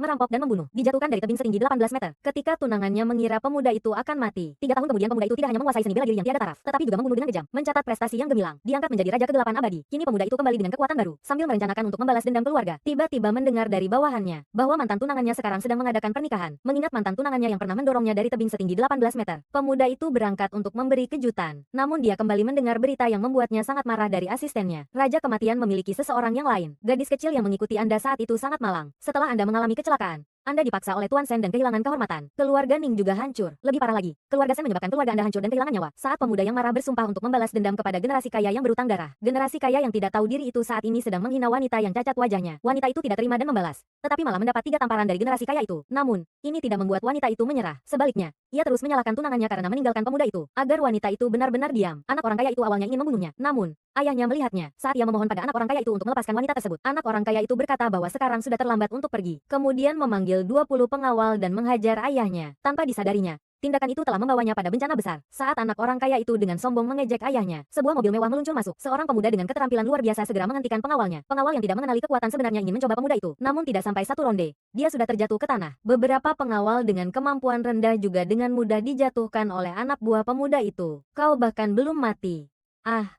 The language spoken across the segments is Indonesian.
merampok dan membunuh, dijatuhkan dari tebing setinggi 18 meter. Ketika tunangannya mengira pemuda itu akan mati, 3 tahun kemudian pemuda itu tidak hanya menguasai seni bela diri yang tiada taraf, tetapi juga membunuh dengan kejam, mencatat prestasi yang gemilang, diangkat menjadi raja ke-8 abadi. Kini pemuda itu kembali dengan kekuatan baru, sambil merencanakan untuk membalas dendam keluarga. Tiba-tiba mendengar dari bawahannya bahwa mantan tunangannya sekarang sedang mengadakan pernikahan. Mengingat mantan tunangannya yang pernah mendorongnya dari tebing setinggi 18 meter, pemuda itu berangkat untuk memberi kejutan. Namun dia kembali mendengar berita yang membuatnya sangat marah dari asistennya. Raja Kematian memiliki seseorang yang lain. Gadis kecil yang mengikuti Anda saat itu sangat malang. Setelah Anda mengalami kecelakaan, Anda dipaksa oleh Tuan Sen dan kehilangan kehormatan. Keluarga Ning juga hancur. Lebih parah lagi, keluarga Sen menyebabkan keluarga Anda hancur dan kehilangan nyawa. Saat pemuda yang marah bersumpah untuk membalas dendam kepada generasi kaya yang berutang darah. Generasi kaya yang tidak tahu diri itu saat ini sedang menghina wanita yang cacat wajahnya. Wanita itu tidak terima dan membalas, tetapi malah mendapat 3 tamparan dari generasi kaya itu. Namun, ini tidak membuat wanita itu menyerah. Sebaliknya, ia terus menyalahkan tunangannya karena meninggalkan pemuda itu. Agar wanita itu benar-benar diam. Anak orang kaya itu awalnya ingin membunuhnya. Namun, ayahnya melihatnya saat ia memohon pada anak orang kaya itu untuk melepaskan wanita tersebut. Anak orang kaya itu berkata bahwa sekarang sudah terlambat untuk pergi. Kemudian memanggil 20 pengawal dan menghajar ayahnya. Tanpa disadarinya, tindakan itu telah membawanya pada bencana besar. Saat anak orang kaya itu dengan sombong mengejek ayahnya, sebuah mobil mewah meluncur masuk. Seorang pemuda dengan keterampilan luar biasa segera menghentikan pengawalnya. Pengawal yang tidak mengenali kekuatan sebenarnya ingin mencoba pemuda itu. Namun tidak sampai 1 ronde, dia sudah terjatuh ke tanah. Beberapa pengawal dengan kemampuan rendah juga dengan mudah dijatuhkan oleh anak buah pemuda itu. Kau bahkan belum mati. Ah,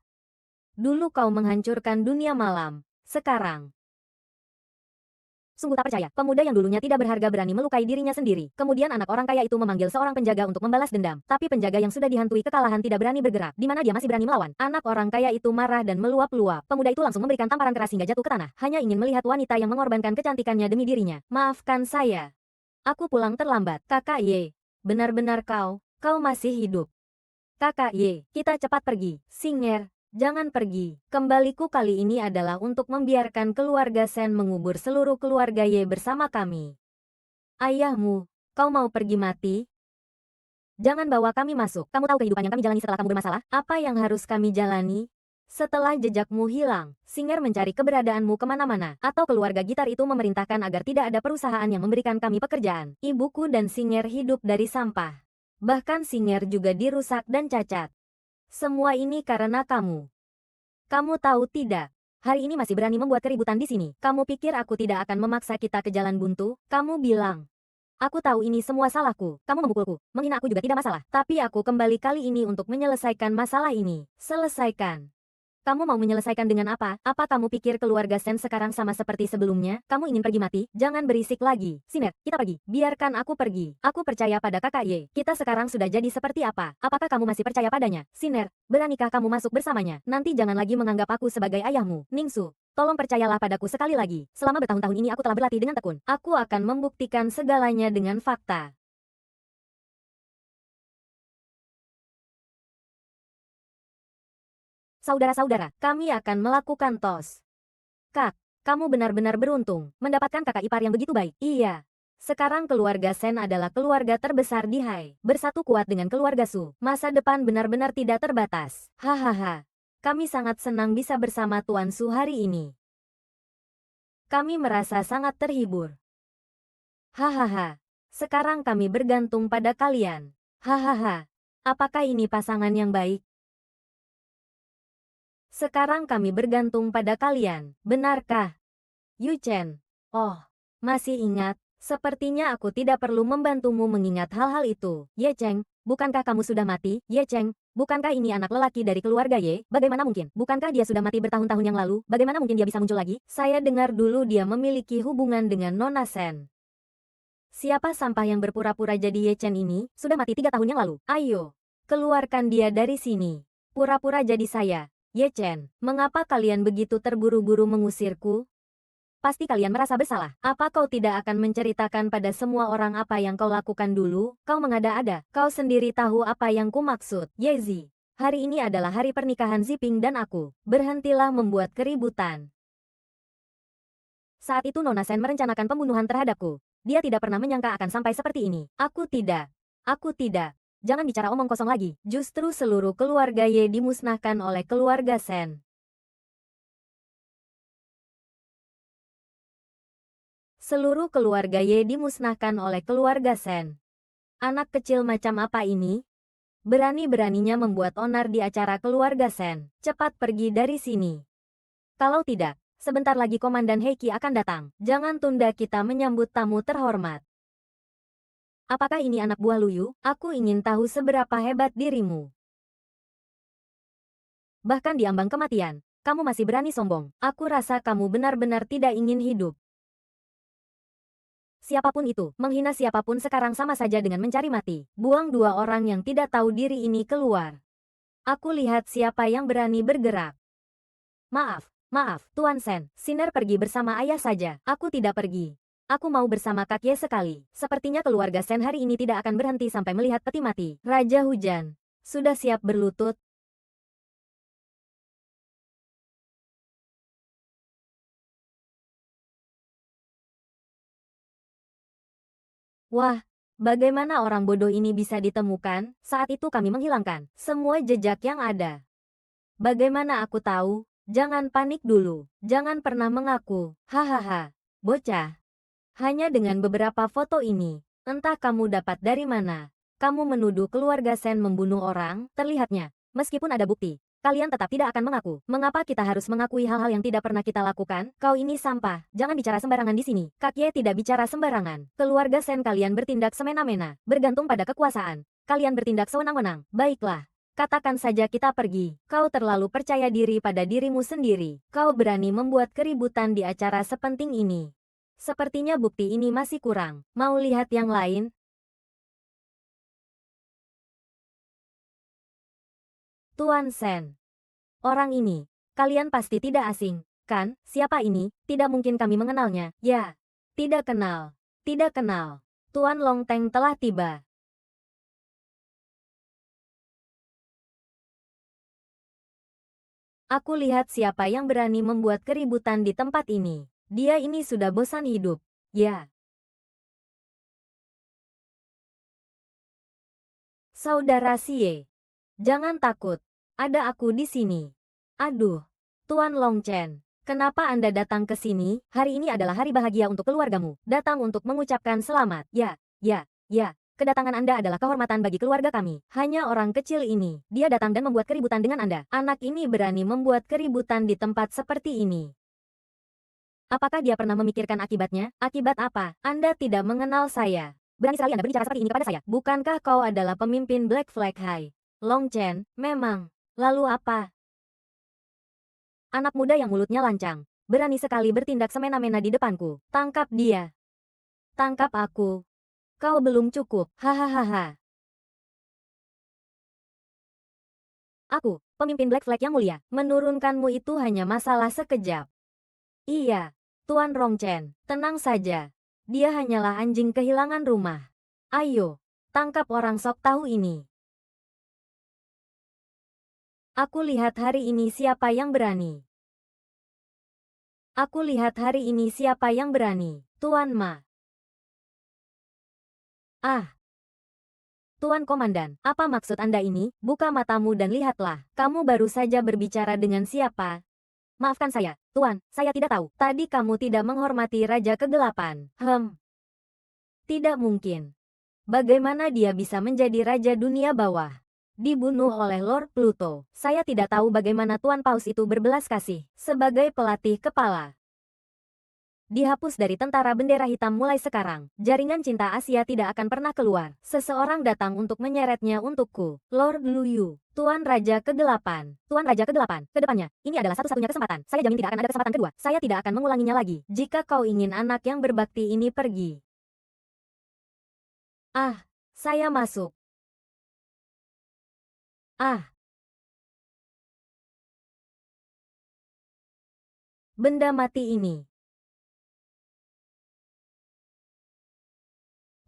dulu kau menghancurkan dunia malam. Sekarang sungguh tak percaya, pemuda yang dulunya tidak berharga berani melukai dirinya sendiri. Kemudian anak orang kaya itu memanggil seorang penjaga untuk membalas dendam. Tapi penjaga yang sudah dihantui kekalahan tidak berani bergerak. Di mana dia masih berani melawan. Anak orang kaya itu marah dan meluap-luap. Pemuda itu langsung memberikan tamparan keras hingga jatuh ke tanah. Hanya ingin melihat wanita yang mengorbankan kecantikannya demi dirinya. Maafkan saya. Aku pulang terlambat. Kakak Ye. Benar-benar kau masih hidup. Kakak Ye, kita cepat pergi. Singer. Jangan pergi. Kembaliku kali ini adalah untuk membiarkan keluarga Sen mengubur seluruh keluarga Ye bersama kami. Ayahmu, kau mau pergi mati? Jangan bawa kami masuk. Kamu tahu kehidupan yang kami jalani setelah kamu bermasalah? Apa yang harus kami jalani? Setelah jejakmu hilang, Singer mencari keberadaanmu kemana-mana. Atau keluarga gitar itu memerintahkan agar tidak ada perusahaan yang memberikan kami pekerjaan. Ibuku dan Singer hidup dari sampah. Bahkan Singer juga dirusak dan cacat. Semua ini karena kamu. Kamu tahu tidak? Hari ini masih berani membuat keributan di sini. Kamu pikir aku tidak akan memaksa kita ke jalan buntu? Kamu bilang. Aku tahu ini semua salahku. Kamu memukulku, menghina aku juga tidak masalah. Tapi aku kembali kali ini untuk menyelesaikan masalah ini. Selesaikan. Kamu mau menyelesaikan dengan apa? Apa kamu pikir keluarga Sen sekarang sama seperti sebelumnya? Kamu ingin pergi mati? Jangan berisik lagi. Sinet, kita pergi. Biarkan aku pergi. Aku percaya pada kakak Ye. Kita sekarang sudah jadi seperti apa? Apakah kamu masih percaya padanya? Siner, beranikah kamu masuk bersamanya? Nanti jangan lagi menganggap aku sebagai ayahmu. Ningsu, tolong percayalah padaku sekali lagi. Selama bertahun-tahun ini aku telah berlatih dengan tekun. Aku akan membuktikan segalanya dengan fakta. Saudara-saudara, kami akan melakukan tos. Kak, kamu benar-benar beruntung mendapatkan kakak ipar yang begitu baik. Iya. Sekarang keluarga Sen adalah keluarga terbesar di Hai. Bersatu kuat dengan keluarga Su. Masa depan benar-benar tidak terbatas. Hahaha. Kami sangat senang bisa bersama Tuan Su hari ini. Kami merasa sangat terhibur. Hahaha. Sekarang kami bergantung pada kalian. Hahaha. Apakah ini pasangan yang baik? Sekarang kami bergantung pada kalian, benarkah? Yu Chen. Oh, masih ingat? Sepertinya aku tidak perlu membantumu mengingat hal-hal itu. Ye Cheng, bukankah kamu sudah mati? Ye Cheng, bukankah ini anak lelaki dari keluarga Ye? Bagaimana mungkin? Bukankah dia sudah mati bertahun-tahun yang lalu? Bagaimana mungkin dia bisa muncul lagi? Saya dengar dulu dia memiliki hubungan dengan Nona Sen. Siapa sampah yang berpura-pura jadi Ye Chen ini? Sudah mati 3 tahun yang lalu. Ayo, keluarkan dia dari sini. Pura-pura jadi saya. Ye Chen, mengapa kalian begitu terburu-buru mengusirku? Pasti kalian merasa bersalah. Apa kau tidak akan menceritakan pada semua orang apa yang kau lakukan dulu? Kau mengada-ada. Kau sendiri tahu apa yang ku maksud. Yezi, hari ini adalah hari pernikahan Ziping dan aku. Berhentilah membuat keributan. Saat itu Nona Sen merencanakan pembunuhan terhadapku. Dia tidak pernah menyangka akan sampai seperti ini. Aku tidak. Aku tidak. Jangan bicara omong kosong lagi. Justru seluruh keluarga Ye dimusnahkan oleh keluarga Sen. Seluruh keluarga Ye dimusnahkan oleh keluarga Sen. Anak kecil macam apa ini? Berani-beraninya membuat onar di acara keluarga Sen. Cepat pergi dari sini. Kalau tidak, Sebentar lagi Komandan Heiki akan datang. Jangan tunda kita menyambut tamu terhormat. Apakah ini anak buah Luyu? Aku ingin tahu seberapa hebat dirimu. Bahkan di ambang kematian, kamu masih berani sombong. Aku rasa kamu benar-benar tidak ingin hidup. Siapapun itu, menghina siapapun sekarang sama saja dengan mencari mati. Buang dua orang yang tidak tahu diri ini keluar. Aku lihat siapa yang berani bergerak. Maaf, Tuan Sen. Sinar pergi bersama ayah saja. Aku tidak pergi. Aku mau bersama kakek sekali. Sepertinya keluarga Sen hari ini tidak akan berhenti sampai melihat peti mati. Raja Hujan. Sudah siap berlutut? Wah, bagaimana orang bodoh ini bisa ditemukan? Saat itu kami menghilangkan semua jejak yang ada. Bagaimana aku tahu? Jangan panik dulu. Jangan pernah mengaku. Hahaha. Bocah. Hanya dengan beberapa foto ini. Entah kamu dapat dari mana. Kamu menuduh keluarga Sen membunuh orang, terlihatnya. Meskipun ada bukti, kalian tetap tidak akan mengaku. Mengapa kita harus mengakui hal-hal yang tidak pernah kita lakukan? Kau ini sampah. Jangan bicara sembarangan di sini. Kakye tidak bicara sembarangan. Keluarga Sen kalian bertindak semena-mena, bergantung pada kekuasaan. Kalian bertindak sewenang-wenang. Baiklah. Katakan saja kita pergi. Kau terlalu percaya diri pada dirimu sendiri. Kau berani membuat keributan di acara sepenting ini. Sepertinya bukti ini masih kurang. Mau lihat yang lain? Tuan Sen. Orang ini, kalian pasti tidak asing, kan? Siapa ini? Tidak mungkin kami mengenalnya. Ya, tidak kenal. Tidak kenal. Tuan Long Teng telah tiba. Aku lihat siapa yang berani membuat keributan di tempat ini. Dia ini sudah bosan hidup. Ya. Saudara Xie. Jangan takut. Ada aku di sini. Aduh. Tuan Long Chen. Kenapa Anda datang ke sini? Hari ini adalah hari bahagia untuk keluargamu. Datang untuk mengucapkan selamat. Ya. Kedatangan Anda adalah kehormatan bagi keluarga kami. Hanya orang kecil ini. Dia datang dan membuat keributan dengan Anda. Anak ini berani membuat keributan di tempat seperti ini. Apakah dia pernah memikirkan akibatnya? Akibat apa? Anda tidak mengenal saya. Berani sekali Anda berbicara seperti ini kepada saya. Bukankah kau adalah pemimpin Black Flag High? Long Chen, memang. Lalu apa? Anak muda yang mulutnya lancang. Berani sekali bertindak semena-mena di depanku. Tangkap dia. Tangkap aku. Kau belum cukup. Hahaha. Aku, pemimpin Black Flag yang mulia. Menurunkanmu itu hanya masalah sekejap. Iya. Tuan Rongchen, tenang saja. Dia hanyalah anjing kehilangan rumah. Ayo, tangkap orang sok tahu ini. Aku lihat hari ini siapa yang berani. Aku lihat hari ini siapa yang berani. Tuan Ma. Ah. Tuan Komandan, apa maksud Anda ini? Buka matamu dan lihatlah. Kamu baru saja berbicara dengan siapa? Maafkan saya, Tuan, saya tidak tahu. Tadi kamu tidak menghormati Raja Kegelapan. Tidak mungkin. Bagaimana dia bisa menjadi Raja Dunia Bawah? Dibunuh oleh Lord Pluto. Saya tidak tahu bagaimana Tuan Paus itu berbelas kasih. Sebagai pelatih kepala. Dihapus dari tentara bendera hitam mulai sekarang. Jaringan cinta Asia tidak akan pernah keluar. Seseorang datang untuk menyeretnya untukku. Lord Luyu. Tuan Raja Kegelapan. Tuan Raja Kegelapan. Kedepannya, ini adalah satu-satunya kesempatan. Saya jamin tidak akan ada kesempatan kedua. Saya tidak akan mengulanginya lagi. Jika kau ingin anak yang berbakti ini pergi. Ah, saya masuk. Ah. Benda mati ini.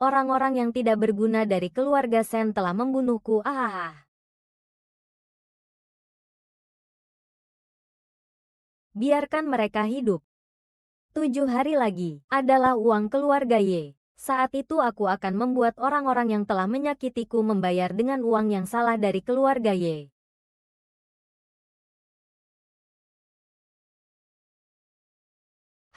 Orang-orang yang tidak berguna dari keluarga Sen telah membunuhku. Biarkan mereka hidup. 7 hari lagi adalah uang keluarga Ye. Saat itu aku akan membuat orang-orang yang telah menyakitiku membayar dengan uang yang salah dari keluarga Ye.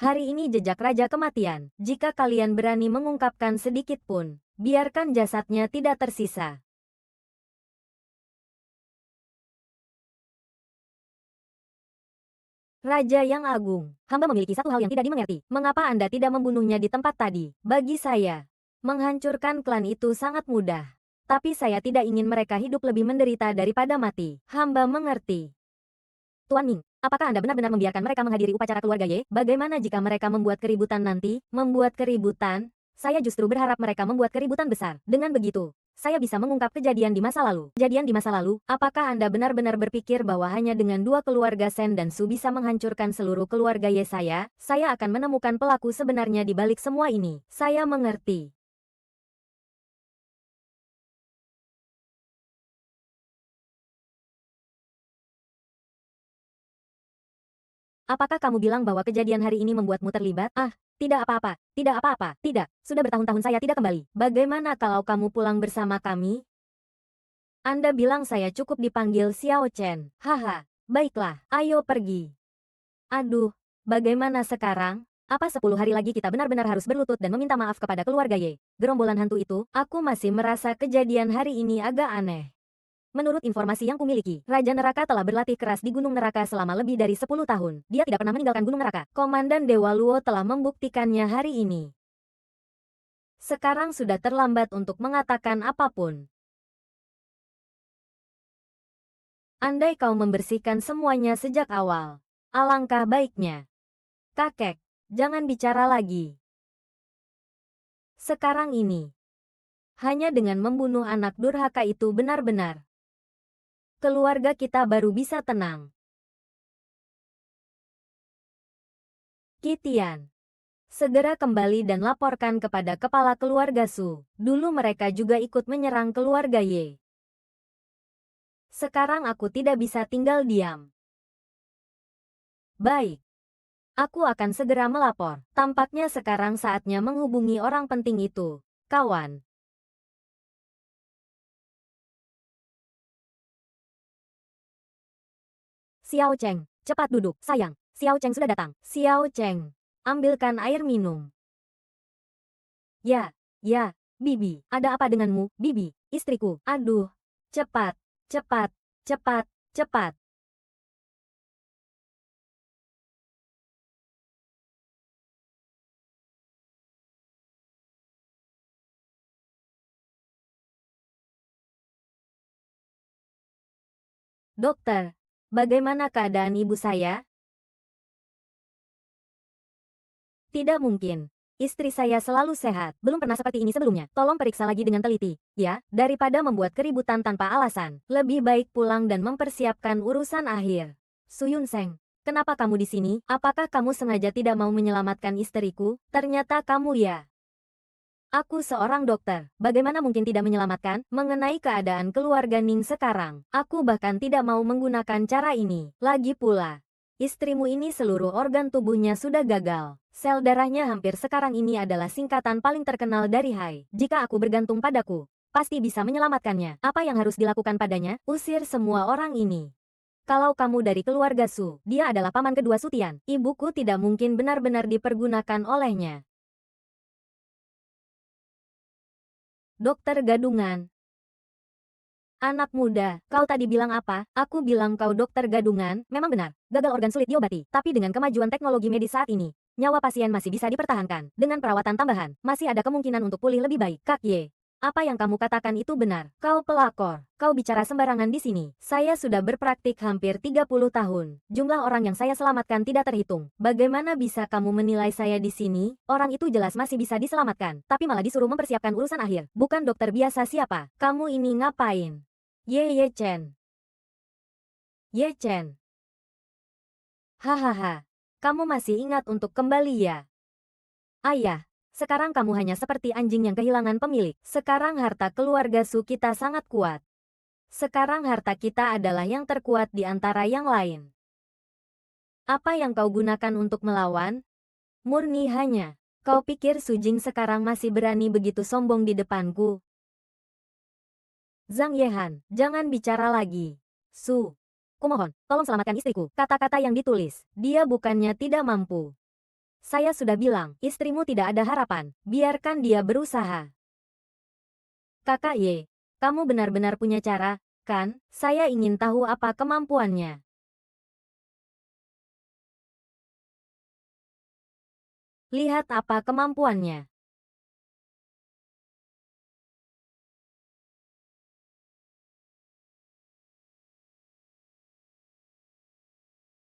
Hari ini jejak Raja Kematian. Jika kalian berani mengungkapkan sedikit pun, biarkan jasadnya tidak tersisa. Raja yang agung, hamba memiliki satu hal yang tidak dimengerti. Mengapa Anda tidak membunuhnya di tempat tadi? Bagi saya, menghancurkan klan itu sangat mudah. Tapi saya tidak ingin mereka hidup lebih menderita daripada mati. Hamba mengerti. Tuan Ming, apakah Anda benar-benar membiarkan mereka menghadiri upacara keluarga Ye? Bagaimana jika mereka membuat keributan nanti? Membuat keributan? Saya justru berharap mereka membuat keributan besar. Dengan begitu, saya bisa mengungkap kejadian di masa lalu. Kejadian di masa lalu, apakah Anda benar-benar berpikir bahwa hanya dengan dua keluarga Sen dan Su bisa menghancurkan seluruh keluarga Ye saya? Saya akan menemukan pelaku sebenarnya di balik semua ini. Saya mengerti. Apakah kamu bilang bahwa kejadian hari ini membuatmu terlibat? Ah, tidak apa-apa, tidak apa-apa, tidak. Sudah bertahun-tahun saya tidak kembali. Bagaimana kalau kamu pulang bersama kami? Anda bilang saya cukup dipanggil Xiao Chen. Haha, baiklah, ayo pergi. Aduh, bagaimana sekarang? Apa 10 hari lagi kita benar-benar harus berlutut dan meminta maaf kepada keluarga Ye? Gerombolan hantu itu, aku masih merasa kejadian hari ini agak aneh. Menurut informasi yang kumiliki, Raja Neraka telah berlatih keras di Gunung Neraka selama lebih dari 10 tahun. Dia tidak pernah meninggalkan Gunung Neraka. Komandan Dewa Luo telah membuktikannya hari ini. Sekarang sudah terlambat untuk mengatakan apapun. Andai kau membersihkan semuanya sejak awal, alangkah baiknya. Kakek, jangan bicara lagi. Sekarang ini, hanya dengan membunuh anak durhaka itu benar-benar. Keluarga kita baru bisa tenang. Kitian, segera kembali dan laporkan kepada kepala keluarga Su. Dulu mereka juga ikut menyerang keluarga Ye. Sekarang aku tidak bisa tinggal diam. Baik. Aku akan segera melapor. Tampaknya sekarang saatnya menghubungi orang penting itu. Kawan. Xiao Cheng, cepat duduk, sayang. Xiao Cheng sudah datang. Xiao Cheng, ambilkan air minum. Ya, ya, Bibi. Ada apa denganmu, Bibi? Istriku. Aduh. Cepat, cepat, cepat, cepat. Dokter, bagaimana keadaan ibu saya? Tidak mungkin. Istri saya selalu sehat. Belum pernah seperti ini sebelumnya. Tolong periksa lagi dengan teliti. Ya, daripada membuat keributan tanpa alasan. Lebih baik pulang dan mempersiapkan urusan akhir. Suyun Seng, kenapa kamu di sini? Apakah kamu sengaja tidak mau menyelamatkan istriku? Ternyata kamu ya. Aku seorang dokter. Bagaimana mungkin tidak menyelamatkan? Mengenai keadaan keluarga Ning sekarang, aku bahkan tidak mau menggunakan cara ini. Lagi pula, istrimu ini seluruh organ tubuhnya sudah gagal. Sel darahnya hampir sekarang ini adalah singkatan paling terkenal dari Hai. Jika aku bergantung padaku, pasti bisa menyelamatkannya. Apa yang harus dilakukan padanya? Usir semua orang ini. Kalau kamu dari keluarga Su, dia adalah paman kedua Sutian. Ibuku tidak mungkin benar-benar dipergunakan olehnya. Dokter gadungan. Anak muda, kau tadi bilang apa? Aku bilang kau dokter gadungan, memang benar. Gagal organ sulit diobati, tapi dengan kemajuan teknologi medis saat ini, nyawa pasien masih bisa dipertahankan. Dengan perawatan tambahan, masih ada kemungkinan untuk pulih lebih baik. Kak Ye, apa yang kamu katakan itu benar. Kau pelakor. Kau bicara sembarangan di sini. Saya sudah berpraktik hampir 30 tahun. Jumlah orang yang saya selamatkan tidak terhitung. Bagaimana bisa kamu menilai saya di sini? Orang itu jelas masih bisa diselamatkan, tapi malah disuruh mempersiapkan urusan akhir. Bukan dokter biasa siapa. Kamu ini ngapain? Ye Chen. Ye Chen. Hahaha. Kamu masih ingat untuk kembali ya? Ayah. Sekarang kamu hanya seperti anjing yang kehilangan pemilik. Sekarang harta keluarga Su kita sangat kuat. Sekarang harta kita adalah yang terkuat di antara yang lain. Apa yang kau gunakan untuk melawan? Murni hanya. Kau pikir Su Jing sekarang masih berani begitu sombong di depanku? Zhang Yehan, jangan bicara lagi. Su, kumohon, tolong selamatkan istriku. Kata-kata yang ditulis, dia bukannya tidak mampu. Saya sudah bilang, istrimu tidak ada harapan. Biarkan dia berusaha. Kakak Ye, kamu benar-benar punya cara, kan? Saya ingin tahu apa kemampuannya. Lihat apa kemampuannya.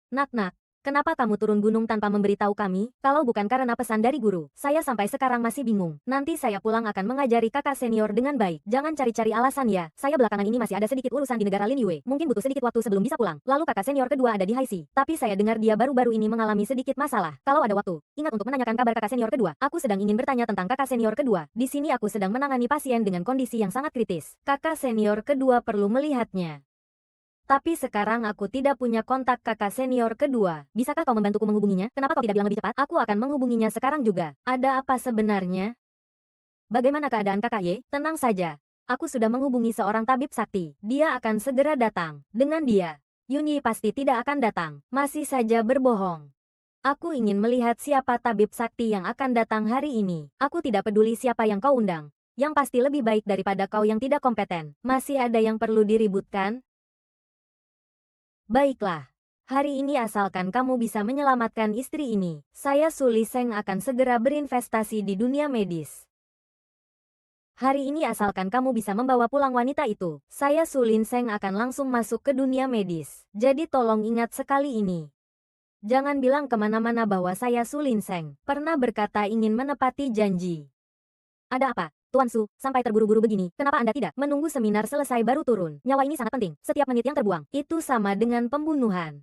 Nak-nak, kenapa kamu turun gunung tanpa memberitahu kami? Kalau bukan karena pesan dari guru, saya sampai sekarang masih bingung. Nanti saya pulang akan mengajari kakak senior dengan baik. Jangan cari-cari alasan ya. Saya belakangan ini masih ada sedikit urusan di negara Lin Yue. Mungkin butuh sedikit waktu sebelum bisa pulang. Lalu kakak senior kedua ada di Haixi. Tapi saya dengar dia baru-baru ini mengalami sedikit masalah. Kalau ada waktu, ingat untuk menanyakan kabar kakak senior kedua. Aku sedang ingin bertanya tentang kakak senior kedua. Di sini aku sedang menangani pasien dengan kondisi yang sangat kritis. Kakak senior kedua perlu melihatnya. Tapi sekarang aku tidak punya kontak kakak senior kedua. Bisakah kau membantuku menghubunginya? Kenapa kau tidak bilang lebih cepat? Aku akan menghubunginya sekarang juga. Ada apa sebenarnya? Bagaimana keadaan kakak Ye? Tenang saja. Aku sudah menghubungi seorang tabib sakti. Dia akan segera datang. Dengan dia, Yunyi pasti tidak akan datang. Masih saja berbohong. Aku ingin melihat siapa tabib sakti yang akan datang hari ini. Aku tidak peduli siapa yang kau undang. Yang pasti lebih baik daripada kau yang tidak kompeten. Masih ada yang perlu diributkan? Baiklah. Hari ini asalkan kamu bisa menyelamatkan istri ini, saya Su Li Seng akan segera berinvestasi di dunia medis. Hari ini asalkan kamu bisa membawa pulang wanita itu, saya Su Lin Seng akan langsung masuk ke dunia medis. Jadi tolong ingat sekali ini. Jangan bilang kemana-mana bahwa saya Su Lin Seng pernah berkata ingin menepati janji. Ada apa? Tuan Su, sampai terburu-buru begini, kenapa Anda tidak menunggu seminar selesai baru turun? Nyawa ini sangat penting, setiap menit yang terbuang, itu sama dengan pembunuhan.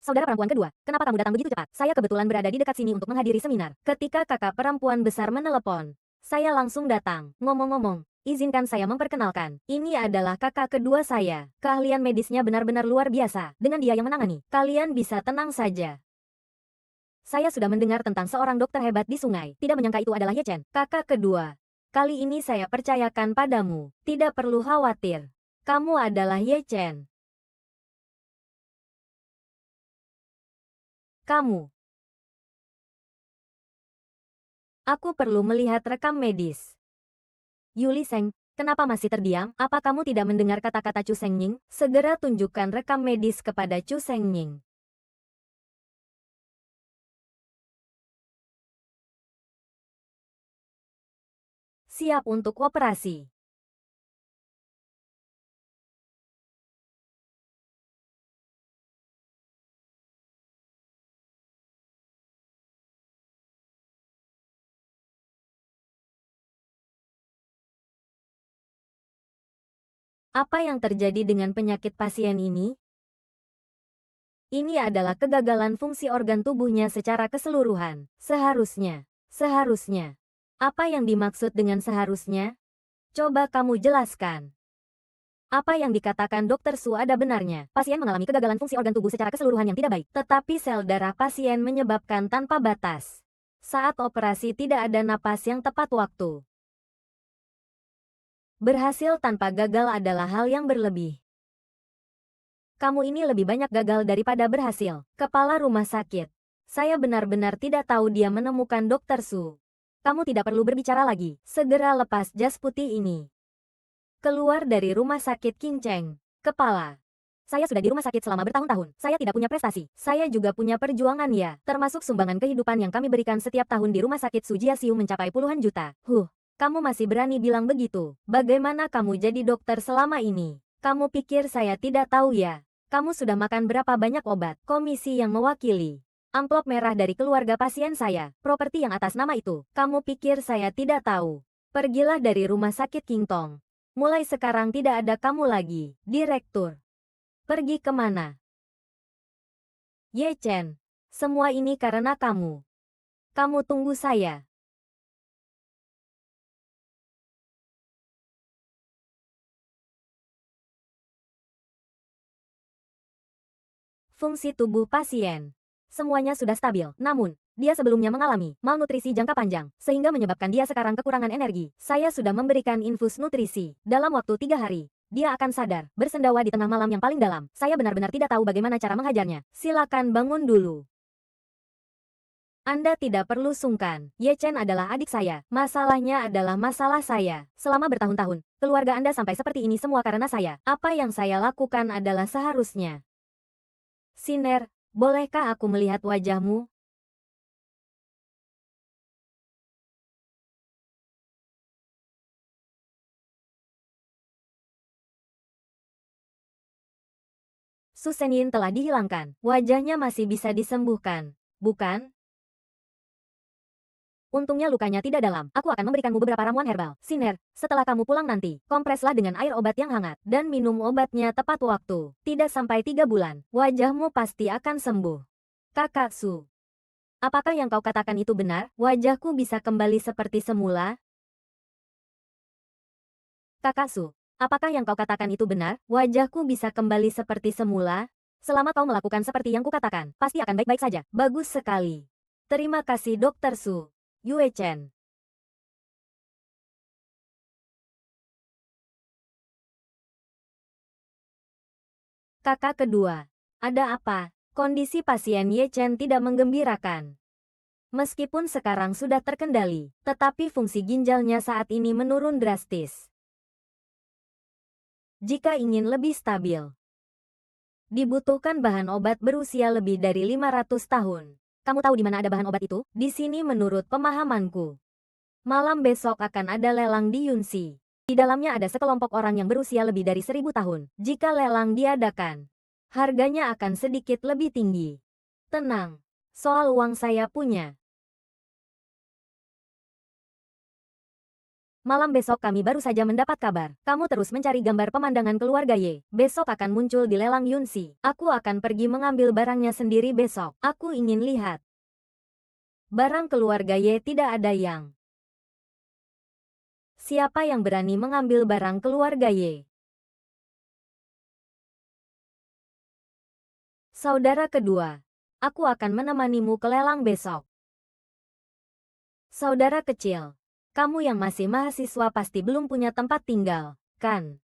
Saudara perempuan kedua, kenapa kamu datang begitu cepat? Saya kebetulan berada di dekat sini untuk menghadiri seminar. Ketika kakak perempuan besar menelepon, saya langsung datang. Ngomong-ngomong, izinkan saya memperkenalkan. Ini adalah kakak kedua saya. Keahlian medisnya benar-benar luar biasa. Dengan dia yang menangani, kalian bisa tenang saja. Saya sudah mendengar tentang seorang dokter hebat di sungai. Tidak menyangka itu adalah Ye Chen, kakak kedua. Kali ini saya percayakan padamu. Tidak perlu khawatir. Kamu adalah Ye Chen. Kamu. Aku perlu melihat rekam medis. Yuli Seng, kenapa masih terdiam? Apa kamu tidak mendengar kata-kata Chu Sengnying? Segera tunjukkan rekam medis kepada Chu Sengnying. Siap untuk operasi. Apa yang terjadi dengan penyakit pasien ini? Ini adalah kegagalan fungsi organ tubuhnya secara keseluruhan. Seharusnya. Apa yang dimaksud dengan seharusnya? Coba kamu jelaskan. Apa yang dikatakan Dr. Su ada benarnya. Pasien mengalami kegagalan fungsi organ tubuh secara keseluruhan yang tidak baik. Tetapi sel darah pasien menyebabkan tanpa batas. Saat operasi tidak ada napas yang tepat waktu. Berhasil tanpa gagal adalah hal yang berlebih. Kamu ini lebih banyak gagal daripada berhasil. Kepala rumah sakit. Saya benar-benar tidak tahu dia menemukan Dr. Su. Kamu tidak perlu berbicara lagi. Segera lepas jas putih ini. Keluar dari rumah sakit King Cheng. Kepala. Saya sudah di rumah sakit selama bertahun-tahun. Saya tidak punya prestasi. Saya juga punya perjuangan ya. Termasuk sumbangan kehidupan yang kami berikan setiap tahun di rumah sakit Sujiasiu mencapai puluhan juta. Kamu masih berani bilang begitu. Bagaimana kamu jadi dokter selama ini? Kamu pikir saya tidak tahu ya? Kamu sudah makan berapa banyak obat? Komisi yang mewakili. Amplop merah dari keluarga pasien saya. Properti yang atas nama itu. Kamu pikir saya tidak tahu? Pergilah dari rumah sakit King Tong. Mulai sekarang tidak ada kamu lagi, Direktur. Pergi kemana? Ye Chen, semua ini karena kamu. Kamu tunggu saya. Fungsi tubuh pasien. Semuanya sudah stabil, namun, dia sebelumnya mengalami malnutrisi jangka panjang, sehingga menyebabkan dia sekarang kekurangan energi. Saya sudah memberikan infus nutrisi. Dalam waktu 3 hari, dia akan sadar, bersendawa di tengah malam yang paling dalam. Saya benar-benar tidak tahu bagaimana cara menghajarnya. Silakan bangun dulu. Anda tidak perlu sungkan. Ye Chen adalah adik saya. Masalahnya adalah masalah saya. Selama bertahun-tahun, keluarga Anda sampai seperti ini semua karena saya. Apa yang saya lakukan adalah seharusnya. Siner, bolehkah aku melihat wajahmu? Su Senyin telah dihilangkan. Wajahnya masih bisa disembuhkan, bukan? Untungnya lukanya tidak dalam. Aku akan memberikanmu beberapa ramuan herbal. Siner, setelah kamu pulang nanti, kompreslah dengan air obat yang hangat. Dan minum obatnya tepat waktu. Tidak sampai 3 bulan, wajahmu pasti akan sembuh. Kakak Su. Apakah yang kau katakan itu benar? Wajahku bisa kembali seperti semula? Kakak Su, apakah yang kau katakan itu benar? Wajahku bisa kembali seperti semula? Selama kau melakukan seperti yang kukatakan, pasti akan baik-baik saja. Bagus sekali. Terima kasih Dokter Su. Yue Chen. Kakak kedua. Ada apa? Kondisi pasien Ye Chen tidak menggembirakan. Meskipun sekarang sudah terkendali, tetapi fungsi ginjalnya saat ini menurun drastis. Jika ingin lebih stabil, dibutuhkan bahan obat berusia lebih dari 500 tahun. Kamu tahu di mana ada bahan obat itu? Di sini menurut pemahamanku. Malam besok akan ada lelang di Yunxi. Di dalamnya ada sekelompok orang yang berusia lebih dari 1000 tahun. Jika lelang diadakan, harganya akan sedikit lebih tinggi. Tenang, soal uang saya punya. Malam besok kami baru saja mendapat kabar. Kamu terus mencari gambar pemandangan keluarga Ye. Besok akan muncul di lelang Yunxi. Aku akan pergi mengambil barangnya sendiri besok. Aku ingin lihat. Barang keluarga Ye tidak ada yang. Siapa yang berani mengambil barang keluarga Ye? Saudara kedua, aku akan menemanimu ke lelang besok. Saudara kecil, kamu yang masih mahasiswa pasti belum punya tempat tinggal, kan?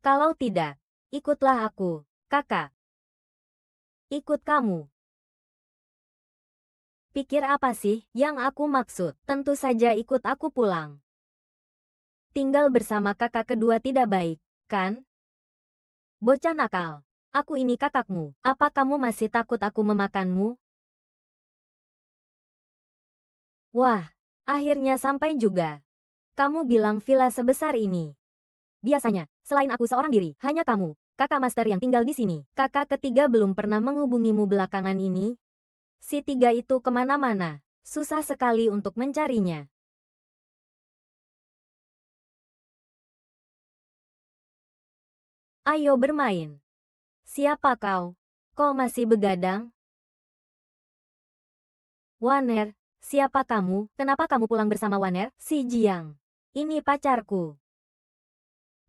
Kalau tidak, ikutlah aku, kakak. Ikut kamu. Pikir apa sih yang aku maksud? Tentu saja ikut aku pulang. Tinggal bersama kakak kedua tidak baik, kan? Bocah nakal. Aku ini kakakmu. Apa kamu masih takut aku memakanmu? Wah, akhirnya sampai juga. Kamu bilang villa sebesar ini. Biasanya, selain aku seorang diri, hanya kamu, kakak master yang tinggal di sini. Kakak ketiga belum pernah menghubungimu belakangan ini. Si tiga itu kemana-mana. Susah sekali untuk mencarinya. Ayo bermain. Siapa kau? Kau masih begadang? Waner, siapa kamu? Kenapa kamu pulang bersama Waner? Si Jiang. Ini pacarku.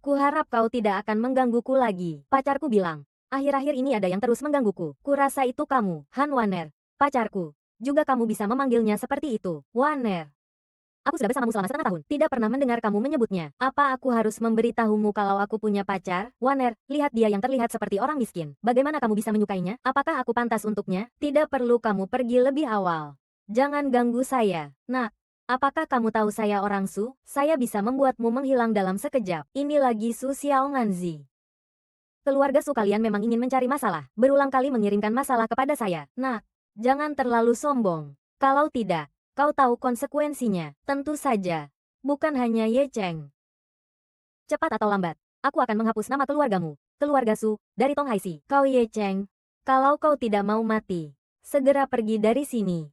Kuharap kau tidak akan menggangguku lagi. Pacarku bilang, akhir-akhir ini ada yang terus menggangguku. Kurasa itu kamu, Han Waner. Pacarku. Juga kamu bisa memanggilnya seperti itu. Waner. Aku sudah bersamamu selama setengah tahun. Tidak pernah mendengar kamu menyebutnya. Apa aku harus memberitahumu kalau aku punya pacar? Waner, lihat dia yang terlihat seperti orang miskin. Bagaimana kamu bisa menyukainya? Apakah aku pantas untuknya? Tidak perlu kamu pergi lebih awal. Jangan ganggu saya. Nak, apakah kamu tahu saya orang Su? Saya bisa membuatmu menghilang dalam sekejap. Ini lagi Su Xiaonganzi. Keluarga Su kalian memang ingin mencari masalah. Berulang kali mengirimkan masalah kepada saya. Nak, jangan terlalu sombong. Kalau tidak, kau tahu konsekuensinya, tentu saja. Bukan hanya Ye Cheng. Cepat atau lambat, aku akan menghapus nama keluargamu, keluarga Su, dari Tong Haisi. Kau Ye Cheng, kalau kau tidak mau mati, segera pergi dari sini.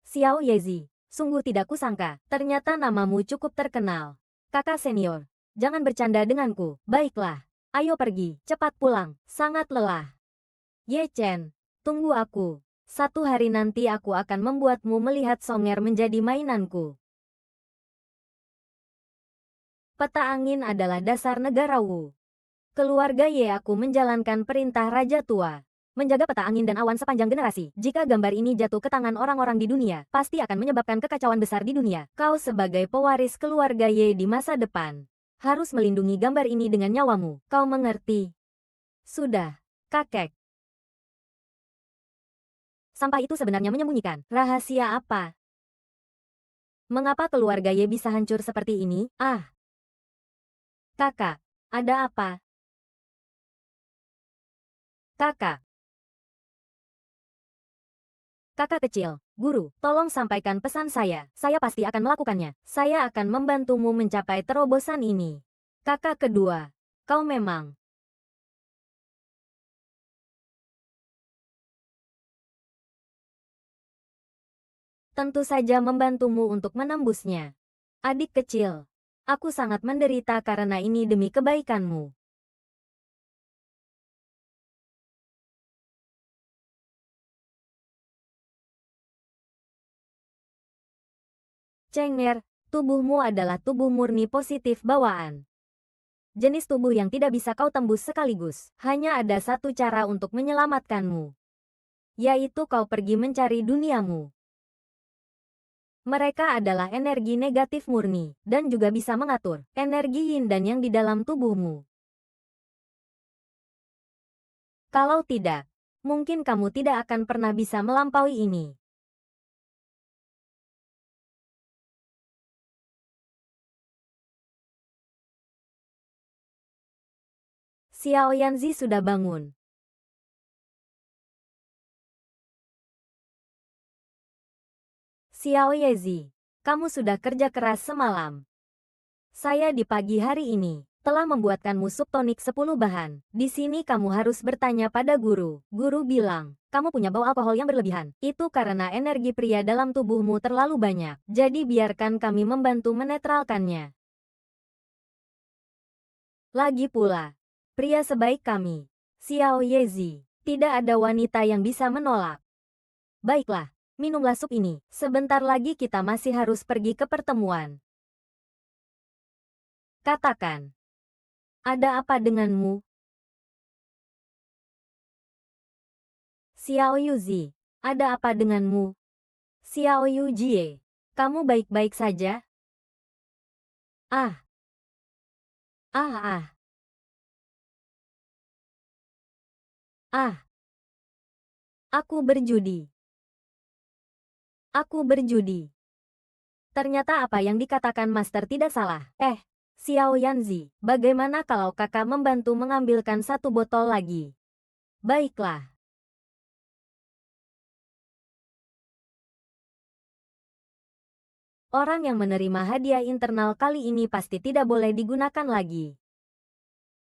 Xiao Yezi, sungguh tidak kusangka, ternyata namamu cukup terkenal. Kakak senior, jangan bercanda denganku. Baiklah, ayo pergi, cepat pulang, sangat lelah. Ye Chen, tunggu aku. Satu hari nanti aku akan membuatmu melihat Songer menjadi mainanku. Peta angin adalah dasar negara Wu. Keluarga Ye aku menjalankan perintah Raja Tua. Menjaga peta angin dan awan sepanjang generasi. Jika gambar ini jatuh ke tangan orang-orang di dunia, pasti akan menyebabkan kekacauan besar di dunia. Kau sebagai pewaris keluarga Ye di masa depan harus melindungi gambar ini dengan nyawamu. Kau mengerti? Sudah, kakek. Sampah itu sebenarnya menyembunyikan rahasia apa? Mengapa keluarga Ye bisa hancur seperti ini? Ah, kakak, ada apa? Kakak. Kakak kecil, guru, tolong sampaikan pesan saya. Saya pasti akan melakukannya. Saya akan membantumu mencapai terobosan ini. Kakak kedua, kau memang tentu saja membantumu untuk menembusnya. Adik kecil, aku sangat menderita karena ini demi kebaikanmu. Cengger, tubuhmu adalah tubuh murni positif bawaan. Jenis tubuh yang tidak bisa kau tembus sekaligus. Hanya ada satu cara untuk menyelamatkanmu, yaitu kau pergi mencari duniamu. Mereka adalah energi negatif murni, dan juga bisa mengatur energi yin dan yang di dalam tubuhmu. Kalau tidak, mungkin kamu tidak akan pernah bisa melampaui ini. Xiao Yanzi sudah bangun. Xiao Yezi, kamu sudah kerja keras semalam. Saya di pagi hari ini telah membuatkanmu sup tonik 10 bahan. Di sini kamu harus bertanya pada guru. Guru bilang, kamu punya bau alkohol yang berlebihan. Itu karena energi pria dalam tubuhmu terlalu banyak. Jadi biarkan kami membantu menetralkannya. Lagi pula, pria sebaik kami, Xiao Yezi, tidak ada wanita yang bisa menolak. Baiklah, minumlah sup ini. Sebentar lagi kita masih harus pergi ke pertemuan. Katakan, ada apa denganmu? Xiao Yuzi, ada apa denganmu? Xiao Yujie, kamu baik-baik saja? Ah, ah, ah, ah. Aku berjudi. Aku berjudi. Ternyata apa yang dikatakan Master tidak salah. Xiao Yanzi, bagaimana kalau kakak membantu mengambilkan satu botol lagi? Baiklah. Orang yang menerima hadiah internal kali ini pasti tidak boleh digunakan lagi.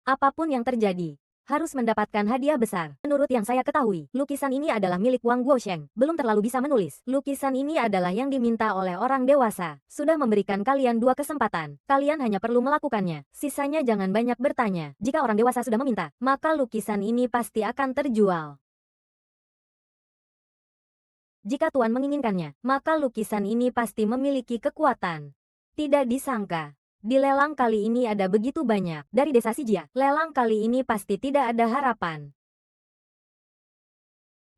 Apapun yang terjadi, harus mendapatkan hadiah besar. Menurut yang saya ketahui, lukisan ini adalah milik Wang Guosheng. Belum terlalu bisa menulis. Lukisan ini adalah yang diminta oleh orang dewasa. Sudah memberikan kalian 2 kesempatan. Kalian hanya perlu melakukannya. Sisanya jangan banyak bertanya. Jika orang dewasa sudah meminta, maka lukisan ini pasti akan terjual. Jika Tuan menginginkannya, maka lukisan ini pasti memiliki kekuatan. Tidak disangka, di lelang kali ini ada begitu banyak. Dari desa Sijia, lelang kali ini pasti tidak ada harapan.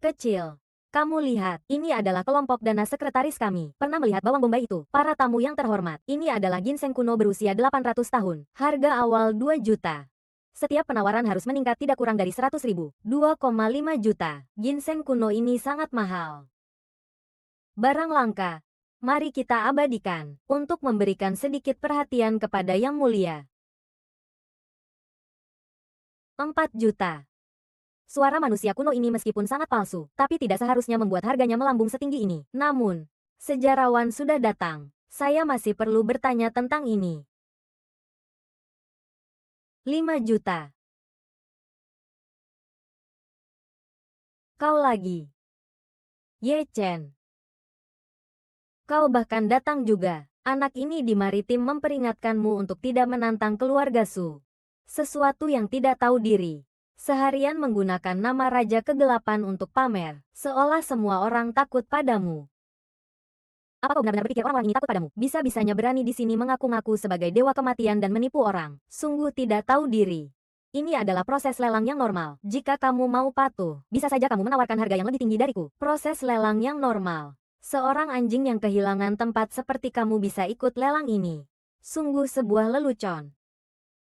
Kecil, kamu lihat, ini adalah kelompok dana sekretaris kami. Pernah melihat bawang bombay itu? Para tamu yang terhormat, ini adalah ginseng kuno berusia 800 tahun. Harga awal 2 juta. Setiap penawaran harus meningkat tidak kurang dari 100.000. 2,5 juta. Ginseng kuno ini sangat mahal. Barang langka. Mari kita abadikan, untuk memberikan sedikit perhatian kepada Yang Mulia. 4 juta. Suara manusia kuno ini meskipun sangat palsu, tapi tidak seharusnya membuat harganya melambung setinggi ini. Namun, sejarawan sudah datang. Saya masih perlu bertanya tentang ini. 5 juta. Kau lagi. Ye Chen. Kau bahkan datang juga. Anak ini di maritim memperingatkanmu untuk tidak menantang keluarga Su. Sesuatu yang tidak tahu diri. Seharian menggunakan nama Raja Kegelapan untuk pamer. Seolah semua orang takut padamu. Apa kau benar-benar berpikir orang-orang ini takut padamu? Bisa-bisanya berani di sini mengaku-ngaku sebagai dewa kematian dan menipu orang. Sungguh tidak tahu diri. Ini adalah proses lelang yang normal. Jika kamu mau patuh, bisa saja kamu menawarkan harga yang lebih tinggi dariku. Proses lelang yang normal. Seorang anjing yang kehilangan tempat seperti kamu bisa ikut lelang ini. Sungguh sebuah lelucon.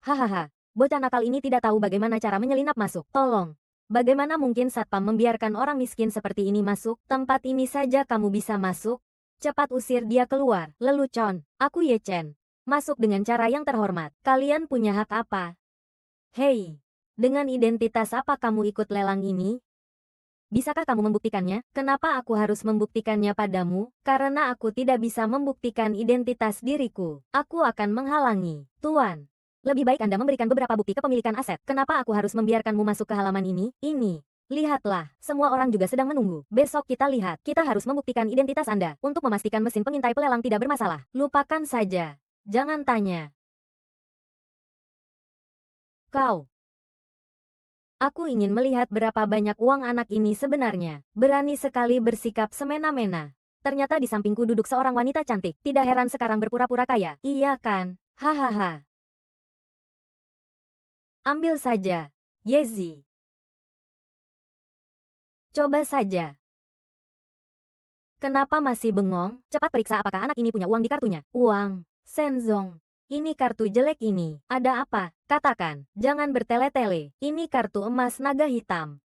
Hahaha, bocah nakal ini tidak tahu bagaimana cara menyelinap masuk. Tolong. Bagaimana mungkin Satpam membiarkan orang miskin seperti ini masuk? Tempat ini saja kamu bisa masuk? Cepat usir dia keluar. Lelucon. Aku Ye Chen. Masuk dengan cara yang terhormat. Kalian punya hak apa? Hei. Dengan identitas apa kamu ikut lelang ini? Bisakah kamu membuktikannya? Kenapa aku harus membuktikannya padamu? Karena aku tidak bisa membuktikan identitas diriku. Aku akan menghalangi. Tuan. Lebih baik Anda memberikan beberapa bukti kepemilikan aset. Kenapa aku harus membiarkanmu masuk ke halaman ini? Ini. Lihatlah, semua orang juga sedang menunggu. Besok kita lihat. Kita harus membuktikan identitas Anda untuk memastikan mesin pengintai pelelang tidak bermasalah. Lupakan saja. Jangan tanya. Kau. Aku ingin melihat berapa banyak uang anak ini sebenarnya. Berani sekali bersikap semena-mena. Ternyata di sampingku duduk seorang wanita cantik. Tidak heran sekarang berpura-pura kaya. Iya kan? Hahaha. Ambil saja. Yezi. Coba saja. Kenapa masih bengong? Cepat periksa apakah anak ini punya uang di kartunya. Uang. Senzong. Ini kartu jelek ini. Ada apa? Katakan. Jangan bertele-tele. Ini kartu emas naga hitam.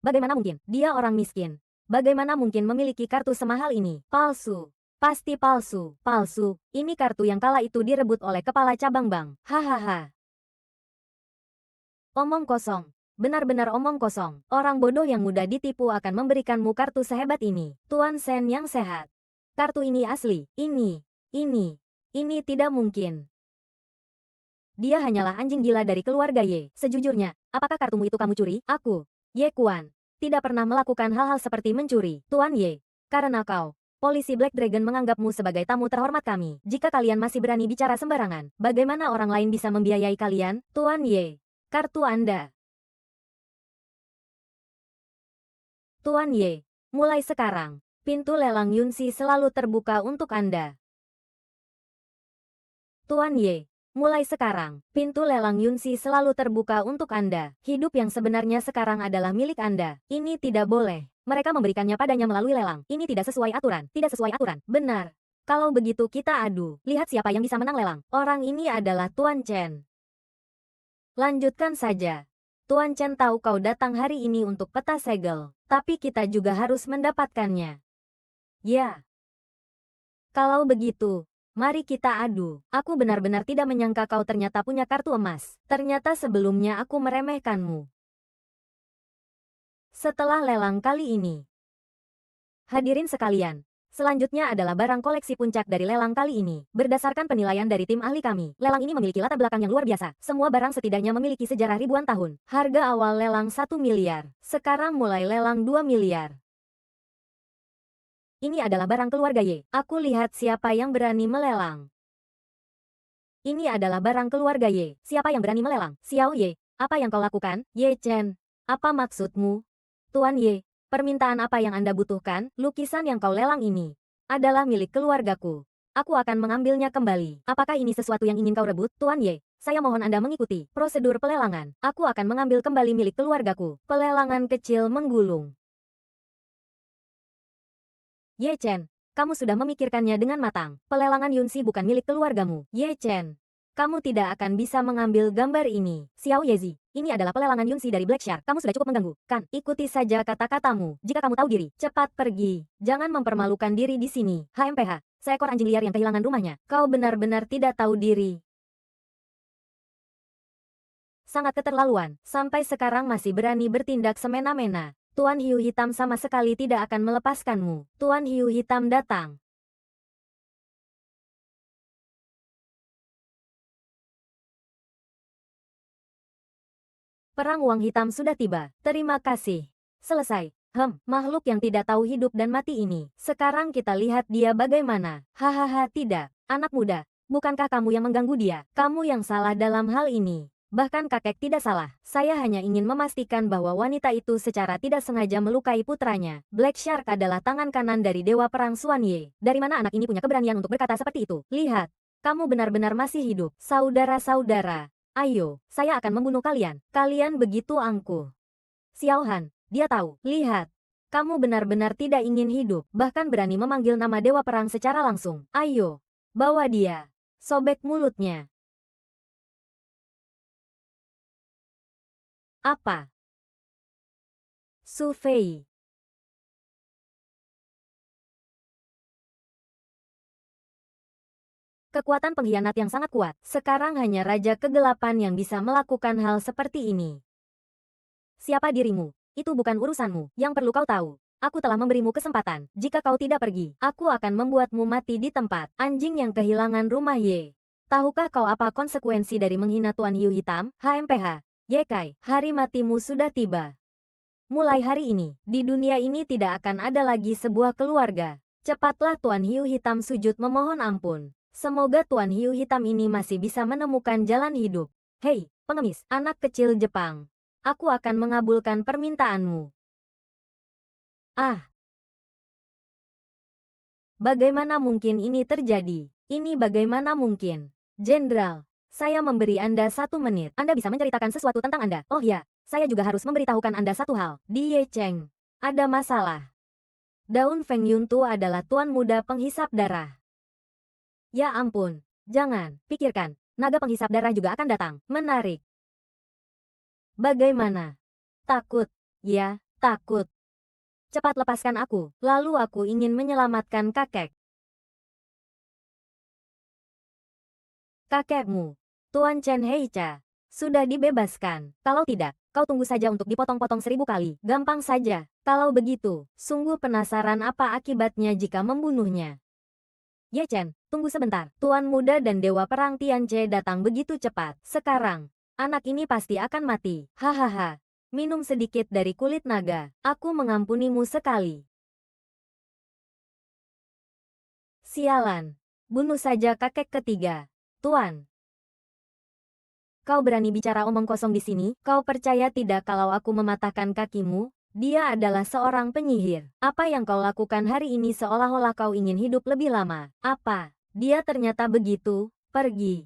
Bagaimana mungkin? Dia orang miskin. Bagaimana mungkin memiliki kartu semahal ini? Palsu. Pasti palsu. Palsu. Ini kartu yang kala itu direbut oleh kepala cabang bank. Hahaha. Omong kosong. Benar-benar omong kosong. Orang bodoh yang mudah ditipu akan memberikanmu kartu sehebat ini. Tuan Sen yang sehat. Kartu ini asli. Ini tidak mungkin. Dia hanyalah anjing gila dari keluarga Ye. Sejujurnya, apakah kartumu itu kamu curi? Aku, Ye Kuan, tidak pernah melakukan hal-hal seperti mencuri. Tuan Ye, karena kau, polisi Black Dragon menganggapmu sebagai tamu terhormat kami. Jika kalian masih berani bicara sembarangan, bagaimana orang lain bisa membiayai kalian? Tuan Ye, kartu Anda. Tuan Ye, mulai sekarang, pintu lelang Yunsi selalu terbuka untuk Anda. Tuan Ye, mulai sekarang, pintu lelang Yunsi selalu terbuka untuk Anda. Hidup yang sebenarnya sekarang adalah milik Anda. Ini tidak boleh. Mereka memberikannya padanya melalui lelang. Ini tidak sesuai aturan. Tidak sesuai aturan. Benar. Kalau begitu kita adu. Lihat siapa yang bisa menang lelang. Orang ini adalah Tuan Chen. Lanjutkan saja. Tuan Chen tahu kau datang hari ini untuk peta segel. Tapi kita juga harus mendapatkannya. Ya. Kalau begitu, mari kita adu. Aku benar-benar tidak menyangka kau ternyata punya kartu emas. Ternyata sebelumnya aku meremehkanmu. Setelah lelang kali ini. Hadirin sekalian. Selanjutnya adalah barang koleksi puncak dari lelang kali ini. Berdasarkan penilaian dari tim ahli kami, lelang ini memiliki latar belakang yang luar biasa. Semua barang setidaknya memiliki sejarah ribuan tahun. Harga awal lelang 1 miliar. Sekarang mulai lelang 2 miliar. Ini adalah barang keluarga Ye. Aku lihat siapa yang berani melelang. Ini adalah barang keluarga Ye. Siapa yang berani melelang? Xiao Ye, apa yang kau lakukan? Ye Chen, apa maksudmu? Tuan Ye, permintaan apa yang Anda butuhkan? Lukisan yang kau lelang ini adalah milik keluargaku. Aku akan mengambilnya kembali. Apakah ini sesuatu yang ingin kau rebut? Tuan Ye, saya mohon Anda mengikuti prosedur pelelangan. Aku akan mengambil kembali milik keluargaku. Pelelangan kecil menggulung. Ye Chen, kamu sudah memikirkannya dengan matang. Pelelangan Yunsi bukan milik keluargamu. Ye Chen, kamu tidak akan bisa mengambil gambar ini. Xiao Yezi, ini adalah pelelangan Yunsi dari Black Shark. Kamu sudah cukup mengganggu, kan? Ikuti saja kata-katamu. Jika kamu tahu diri, cepat pergi. Jangan mempermalukan diri di sini. HMPH, seekor anjing liar yang kehilangan rumahnya. Kau benar-benar tidak tahu diri. Sangat keterlaluan. Sampai sekarang masih berani bertindak semena-mena. Tuan Hiu Hitam sama sekali tidak akan melepaskanmu. Tuan Hiu Hitam datang. Perang uang hitam sudah tiba. Terima kasih. Selesai. Makhluk yang tidak tahu hidup dan mati ini. Sekarang kita lihat dia bagaimana. Hahaha, tidak. Anak muda, bukankah kamu yang mengganggu dia? Kamu yang salah dalam hal ini. Bahkan kakek tidak salah. Saya hanya ingin memastikan bahwa wanita itu secara tidak sengaja melukai putranya. Black Shark adalah tangan kanan dari Dewa Perang Xuan Ye. Dari mana anak ini punya keberanian untuk berkata seperti itu? Lihat, kamu benar-benar masih hidup. Saudara-saudara, ayo, saya akan membunuh kalian. Kalian begitu angkuh. Xiao Han, dia tahu. Lihat, kamu benar-benar tidak ingin hidup. Bahkan berani memanggil nama Dewa Perang secara langsung. Ayo, bawa dia. Sobek mulutnya. Apa? Su Fei. Kekuatan pengkhianat yang sangat kuat. Sekarang hanya Raja Kegelapan yang bisa melakukan hal seperti ini. Siapa dirimu? Itu bukan urusanmu. Yang perlu kau tahu, aku telah memberimu kesempatan. Jika kau tidak pergi, aku akan membuatmu mati di tempat. Anjing yang kehilangan rumah Ye. Tahukah kau apa konsekuensi dari menghina Tuan Hiu Hitam? HMPH. Yekai, hari matimu sudah tiba. Mulai hari ini, di dunia ini tidak akan ada lagi sebuah keluarga. Cepatlah Tuan Hiu Hitam sujud memohon ampun. Semoga Tuan Hiu Hitam ini masih bisa menemukan jalan hidup. Hei, pengemis, anak kecil Jepang. Aku akan mengabulkan permintaanmu. Ah, bagaimana mungkin ini terjadi? Ini bagaimana mungkin? Jenderal, saya memberi Anda 1 menit. Anda bisa menceritakan sesuatu tentang Anda. Oh ya, saya juga harus memberitahukan Anda satu hal. Di Ye Cheng, ada masalah. Daun Feng Yuntu adalah tuan muda penghisap darah. Ya ampun, jangan, pikirkan. Naga penghisap darah juga akan datang. Menarik. Bagaimana? Takut? Ya, takut. Cepat lepaskan aku, lalu aku ingin menyelamatkan kakek. Kakekmu, Tuan Chen Heicha, sudah dibebaskan. Kalau tidak, kau tunggu saja untuk dipotong-potong 1000 kali. Gampang saja. Kalau begitu, sungguh penasaran apa akibatnya jika membunuhnya. Ye Chen, tunggu sebentar. Tuan muda dan Dewa Perang Tianche datang begitu cepat. Sekarang, anak ini pasti akan mati. Hahaha. Minum sedikit dari kulit naga. Aku mengampunimu sekali. Sialan. Bunuh saja kakek ketiga. Tuan. Kau berani bicara omong kosong di sini? Kau percaya tidak kalau aku mematahkan kakimu? Dia adalah seorang penyihir. Apa yang kau lakukan hari ini seolah-olah kau ingin hidup lebih lama. Apa? Dia ternyata begitu. Pergi.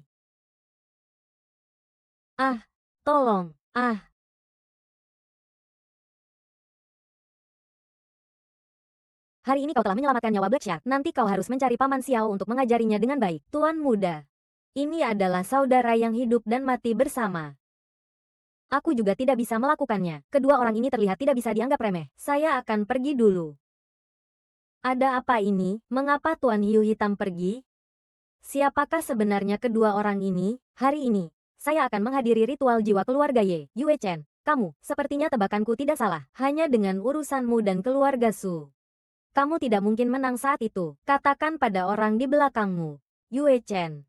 Ah, tolong. Ah. Hari ini kau telah menyelamatkan nyawa Black Shark. Nanti kau harus mencari Paman Xiao untuk mengajarinya dengan baik. Tuan muda. Ini adalah saudara yang hidup dan mati bersama. Aku juga tidak bisa melakukannya. Kedua orang ini terlihat tidak bisa dianggap remeh. Saya akan pergi dulu. Ada apa ini? Mengapa Tuan Hiu Hitam pergi? Siapakah sebenarnya kedua orang ini? Hari ini, saya akan menghadiri ritual jiwa keluarga Ye. Yue Chen, kamu, sepertinya tebakanku tidak salah. Hanya dengan urusanmu dan keluarga Su. Kamu tidak mungkin menang saat itu. Katakan pada orang di belakangmu. Yue Chen.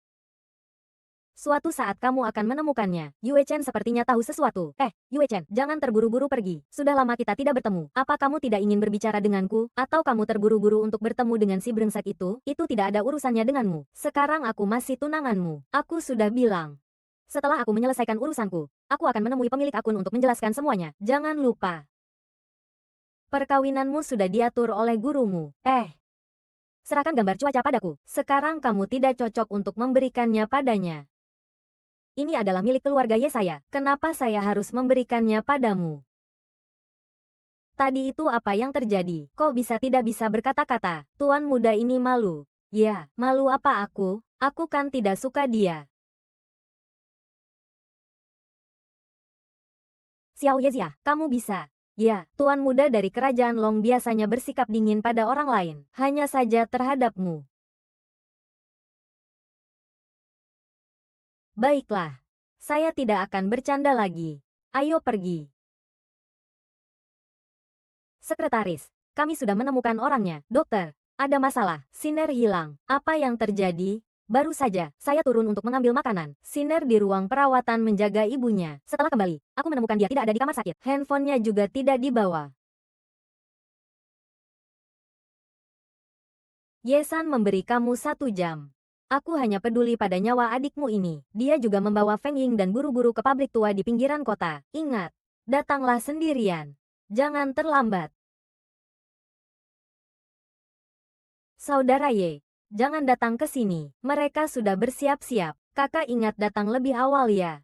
Suatu saat kamu akan menemukannya. Yue Chen sepertinya tahu sesuatu. Yue Chen, jangan terburu-buru pergi. Sudah lama kita tidak bertemu. Apa kamu tidak ingin berbicara denganku? Atau kamu terburu-buru untuk bertemu dengan si brengsek itu? Itu tidak ada urusannya denganmu. Sekarang aku masih tunanganmu. Aku sudah bilang. Setelah aku menyelesaikan urusanku, aku akan menemui pemilik akun untuk menjelaskan semuanya. Jangan lupa. Perkawinanmu sudah diatur oleh gurumu. Serahkan gambar cuaca padaku. Sekarang kamu tidak cocok untuk memberikannya padanya. Ini adalah milik keluarga Ye saya. Kenapa saya harus memberikannya padamu? Tadi itu apa yang terjadi? Kok tidak bisa berkata-kata? Tuan muda ini malu. Ya, malu apa aku? Aku kan tidak suka dia. Xiao Yezia, kamu bisa. Ya, tuan muda dari kerajaan Long biasanya bersikap dingin pada orang lain. Hanya saja terhadapmu. Baiklah. Saya tidak akan bercanda lagi. Ayo pergi. Sekretaris, kami sudah menemukan orangnya. Dokter, ada masalah. Siner hilang. Apa yang terjadi? Baru saja, saya turun untuk mengambil makanan. Siner di ruang perawatan menjaga ibunya. Setelah kembali, aku menemukan dia tidak ada di kamar sakit. Handphonenya juga tidak dibawa. Yesan memberi kamu 1 jam. Aku hanya peduli pada nyawa adikmu ini. Dia juga membawa Feng Ying dan buru-buru ke pabrik tua di pinggiran kota. Ingat, datanglah sendirian. Jangan terlambat. Saudara Ye, jangan datang ke sini. Mereka sudah bersiap-siap. Kakak ingat datang lebih awal ya.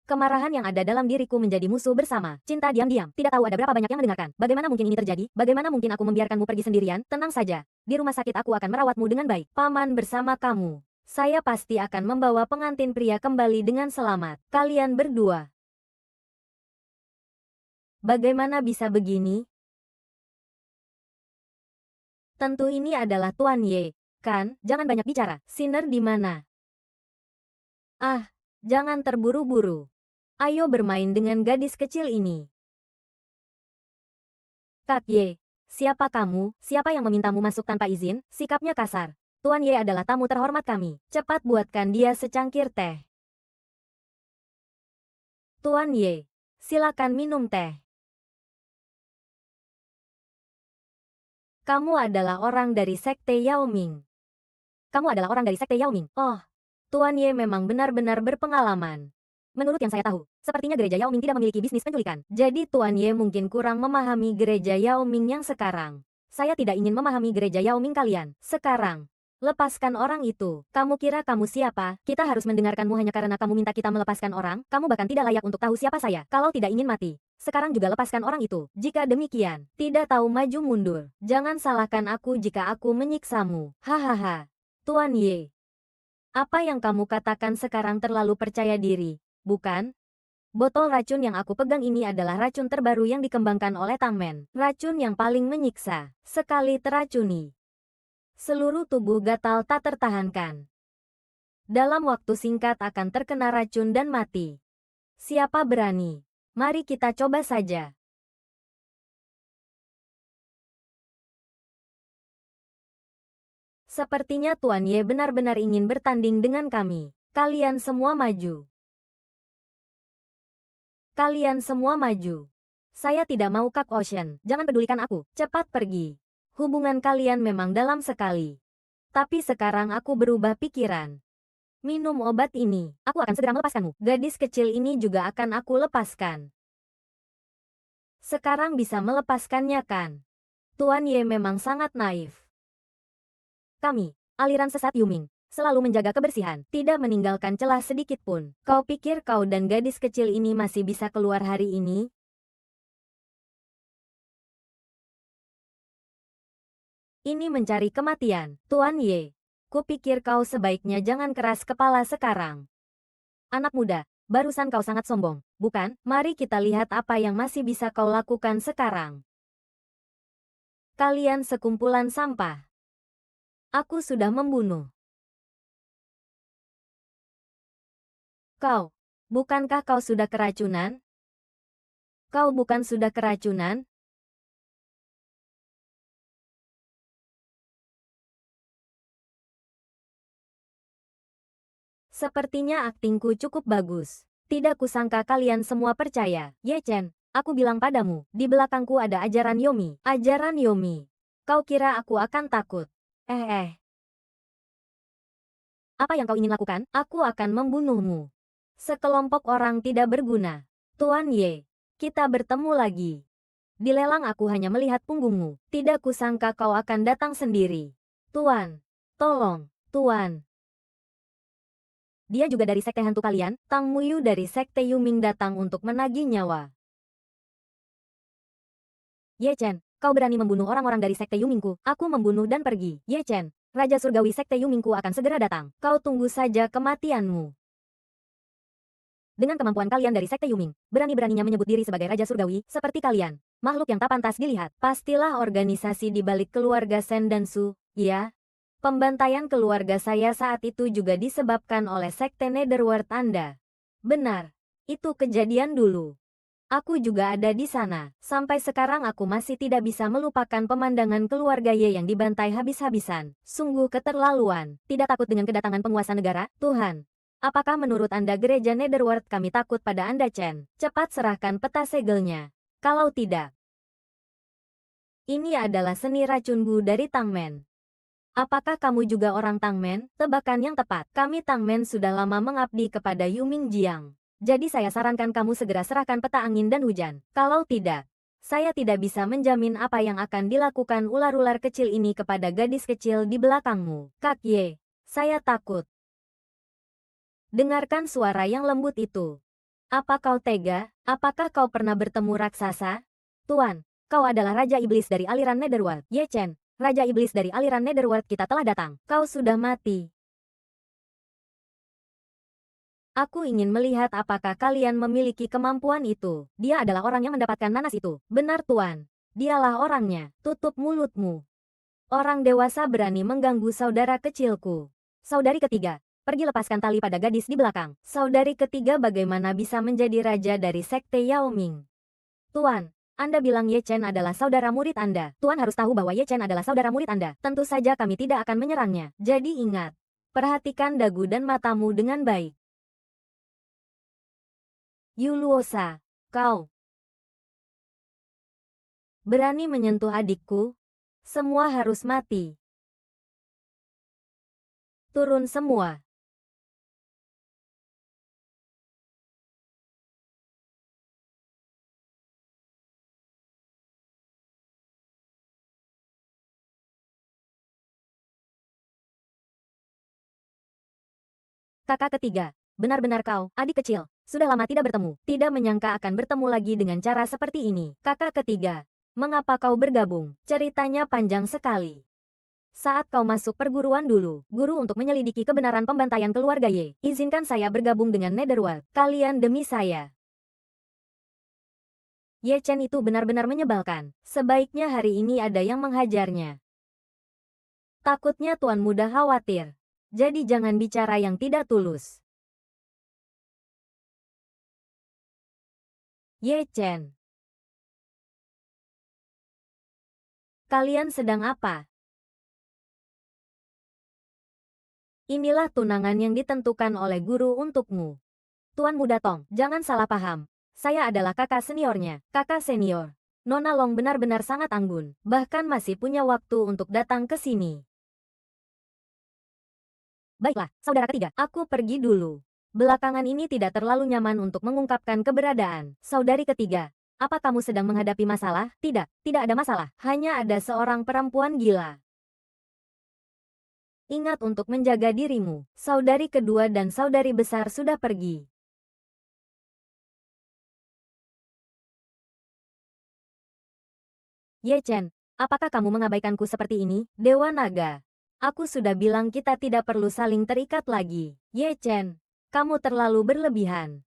Kemarahan yang ada dalam diriku menjadi musuh bersama. Cinta diam-diam. Tidak tahu ada berapa banyak yang mendengarkan. Bagaimana mungkin ini terjadi? Bagaimana mungkin aku membiarkanmu pergi sendirian? Tenang saja. Di rumah sakit aku akan merawatmu dengan baik. Paman bersama kamu. Saya pasti akan membawa pengantin pria kembali dengan selamat. Kalian berdua. Bagaimana bisa begini? Tentu ini adalah Tuan Ye, kan? Jangan banyak bicara. Sinner di mana? Ah, jangan terburu-buru. Ayo bermain dengan gadis kecil ini. Kak Ye, siapa kamu? Siapa yang memintamu masuk tanpa izin? Sikapnya kasar. Tuan Ye adalah tamu terhormat kami. Cepat buatkan dia secangkir teh. Tuan Ye, silakan minum teh. Kamu adalah orang dari Sekte Yao Ming. Kamu adalah orang dari Sekte Yao Ming. Oh, Tuan Ye memang benar-benar berpengalaman. Menurut yang saya tahu, sepertinya gereja Yao Ming tidak memiliki bisnis penculikan. Jadi Tuan Ye mungkin kurang memahami gereja Yao Ming yang sekarang. Saya tidak ingin memahami gereja Yao Ming kalian. Sekarang, lepaskan orang itu. Kamu kira kamu siapa? Kita harus mendengarkanmu hanya karena kamu minta kita melepaskan orang? Kamu bahkan tidak layak untuk tahu siapa saya. Kalau tidak ingin mati, sekarang juga lepaskan orang itu. Jika demikian, tidak tahu maju mundur. Jangan salahkan aku jika aku menyiksamu. Hahaha. Tuan Ye, apa yang kamu katakan sekarang terlalu percaya diri, bukan? Botol racun yang aku pegang ini adalah racun terbaru yang dikembangkan oleh Tangmen. Racun yang paling menyiksa. Sekali teracuni, seluruh tubuh gatal tak tertahankan. Dalam waktu singkat akan terkena racun dan mati. Siapa berani? Mari kita coba saja. Sepertinya Tuan Ye benar-benar ingin bertanding dengan kami. Kalian semua maju. Kalian semua maju. Saya tidak mau Kak Ocean. Jangan pedulikan aku. Cepat pergi. Hubungan kalian memang dalam sekali. Tapi sekarang aku berubah pikiran. Minum obat ini. Aku akan segera melepaskanmu. Gadis kecil ini juga akan aku lepaskan. Sekarang bisa melepaskannya kan? Tuan Ye memang sangat naif. Kami, aliran sesat Yuming, selalu menjaga kebersihan, tidak meninggalkan celah sedikit pun. Kau pikir kau dan gadis kecil ini masih bisa keluar hari ini? Ini mencari kematian. Tuan Ye, kupikir kau sebaiknya jangan keras kepala sekarang. Anak muda, barusan kau sangat sombong, bukan? Mari kita lihat apa yang masih bisa kau lakukan sekarang. Kalian sekumpulan sampah. Aku sudah membunuh. Kau, bukankah kau sudah keracunan? Kau bukan sudah keracunan? Sepertinya aktingku cukup bagus. Tidak kusangka kalian semua percaya. Ye Chen, aku bilang padamu, di belakangku ada ajaran Yomi. Ajaran Yomi. Kau kira aku akan takut? Apa yang kau ingin lakukan? Aku akan membunuhmu. Sekelompok orang tidak berguna. Tuan Ye, kita bertemu lagi. Di lelang aku hanya melihat punggungmu. Tidak kusangka kau akan datang sendiri. Tuan, tolong, Tuan. Dia juga dari sekte hantu kalian, Tang Muyu dari sekte Yuming datang untuk menagih nyawa. Ye Chen, kau berani membunuh orang-orang dari sekte Yumingku, aku membunuh dan pergi. Ye Chen, Raja Surgawi sekte Yumingku akan segera datang. Kau tunggu saja kematianmu. Dengan kemampuan kalian dari sekte Yuming, berani-beraninya menyebut diri sebagai Raja Surgawi, seperti kalian. Makhluk yang tak pantas dilihat. Pastilah organisasi di balik keluarga Sen dan Su, ya? Pembantaian keluarga saya saat itu juga disebabkan oleh sekte Netherworld Anda. Benar. Itu kejadian dulu. Aku juga ada di sana. Sampai sekarang aku masih tidak bisa melupakan pemandangan keluarga Ye yang dibantai habis-habisan. Sungguh keterlaluan. Tidak takut dengan kedatangan penguasa negara? Tuhan. Apakah menurut Anda gereja Netherworld kami takut pada Anda Chen? Cepat serahkan peta segelnya. Kalau tidak. Ini adalah seni racunku dari Tangmen. Apakah kamu juga orang Tangmen? Tebakan yang tepat. Kami Tangmen sudah lama mengabdi kepada Yuming Jiang. Jadi saya sarankan kamu segera serahkan peta angin dan hujan. Kalau tidak, saya tidak bisa menjamin apa yang akan dilakukan ular-ular kecil ini kepada gadis kecil di belakangmu. Kak Ye, saya takut. Dengarkan suara yang lembut itu. Apa kau tega? Apakah kau pernah bertemu raksasa? Tuan, kau adalah Raja Iblis dari aliran Netherworld. Ye Chen, Raja Iblis dari aliran Netherworld kita telah datang. Kau sudah mati. Aku ingin melihat apakah kalian memiliki kemampuan itu. Dia adalah orang yang mendapatkan nanas itu. Benar Tuan. Dialah orangnya. Tutup mulutmu. Orang dewasa berani mengganggu saudara kecilku. Saudari ketiga, pergi lepaskan tali pada gadis di belakang. Saudari ketiga bagaimana bisa menjadi raja dari sekte Yao Ming? Tuan, Anda bilang Ye Chen adalah saudara murid Anda. Tuan harus tahu bahwa Ye Chen adalah saudara murid Anda. Tentu saja kami tidak akan menyerangnya. Jadi ingat, perhatikan dagu dan matamu dengan baik. Yu Luosa, kau berani menyentuh adikku? Semua harus mati. Turun semua. Kakak ketiga, benar-benar kau, adik kecil, sudah lama tidak bertemu, tidak menyangka akan bertemu lagi dengan cara seperti ini. Kakak ketiga, mengapa kau bergabung? Ceritanya panjang sekali. Saat kau masuk perguruan dulu, guru untuk menyelidiki kebenaran pembantaian keluarga Ye, izinkan saya bergabung dengan Netherworld. Kalian demi saya. Ye Chen itu benar-benar menyebalkan. Sebaiknya hari ini ada yang menghajarnya. Takutnya tuan muda khawatir. Jadi jangan bicara yang tidak tulus. Ye Chen, kalian sedang apa? Inilah tunangan yang ditentukan oleh guru untukmu. Tuan Muda Tong, jangan salah paham. Saya adalah kakak seniornya, kakak senior. Nona Long benar-benar sangat anggun, bahkan masih punya waktu untuk datang ke sini. Baiklah, saudara ketiga, aku pergi dulu. Belakangan ini tidak terlalu nyaman untuk mengungkapkan keberadaan. Saudari ketiga, apa kamu sedang menghadapi masalah? Tidak, tidak ada masalah. Hanya ada seorang perempuan gila. Ingat untuk menjaga dirimu. Saudari kedua dan saudari besar sudah pergi. Ye Chen, apakah kamu mengabaikanku seperti ini, Dewa Naga? Aku sudah bilang kita tidak perlu saling terikat lagi. Ye Chen, kamu terlalu berlebihan.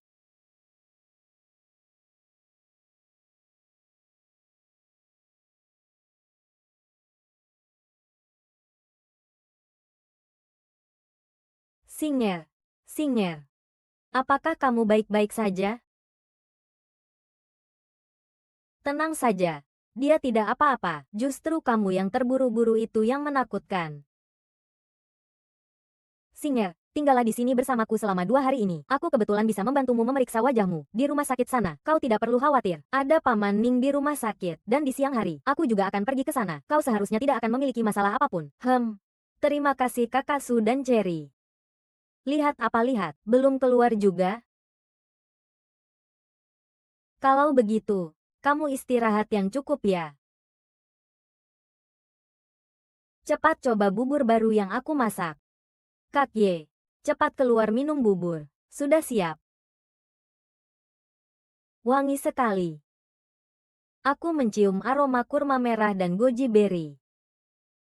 Singer, Singer, apakah kamu baik-baik saja? Tenang saja. Dia tidak apa-apa. Justru kamu yang terburu-buru itu yang menakutkan. Singer, tinggallah di sini bersamaku selama 2 hari ini. Aku kebetulan bisa membantumu memeriksa wajahmu. Di rumah sakit sana, kau tidak perlu khawatir. Ada Paman Ning di rumah sakit. Dan di siang hari, aku juga akan pergi ke sana. Kau seharusnya tidak akan memiliki masalah apapun. Terima kasih Kakak Su dan Cherry. Lihat apa lihat, belum keluar juga? Kalau begitu, kamu istirahat yang cukup ya. Cepat coba bubur baru yang aku masak. Kak Ye, cepat keluar minum bubur. Sudah siap. Wangi sekali. Aku mencium aroma kurma merah dan goji berry.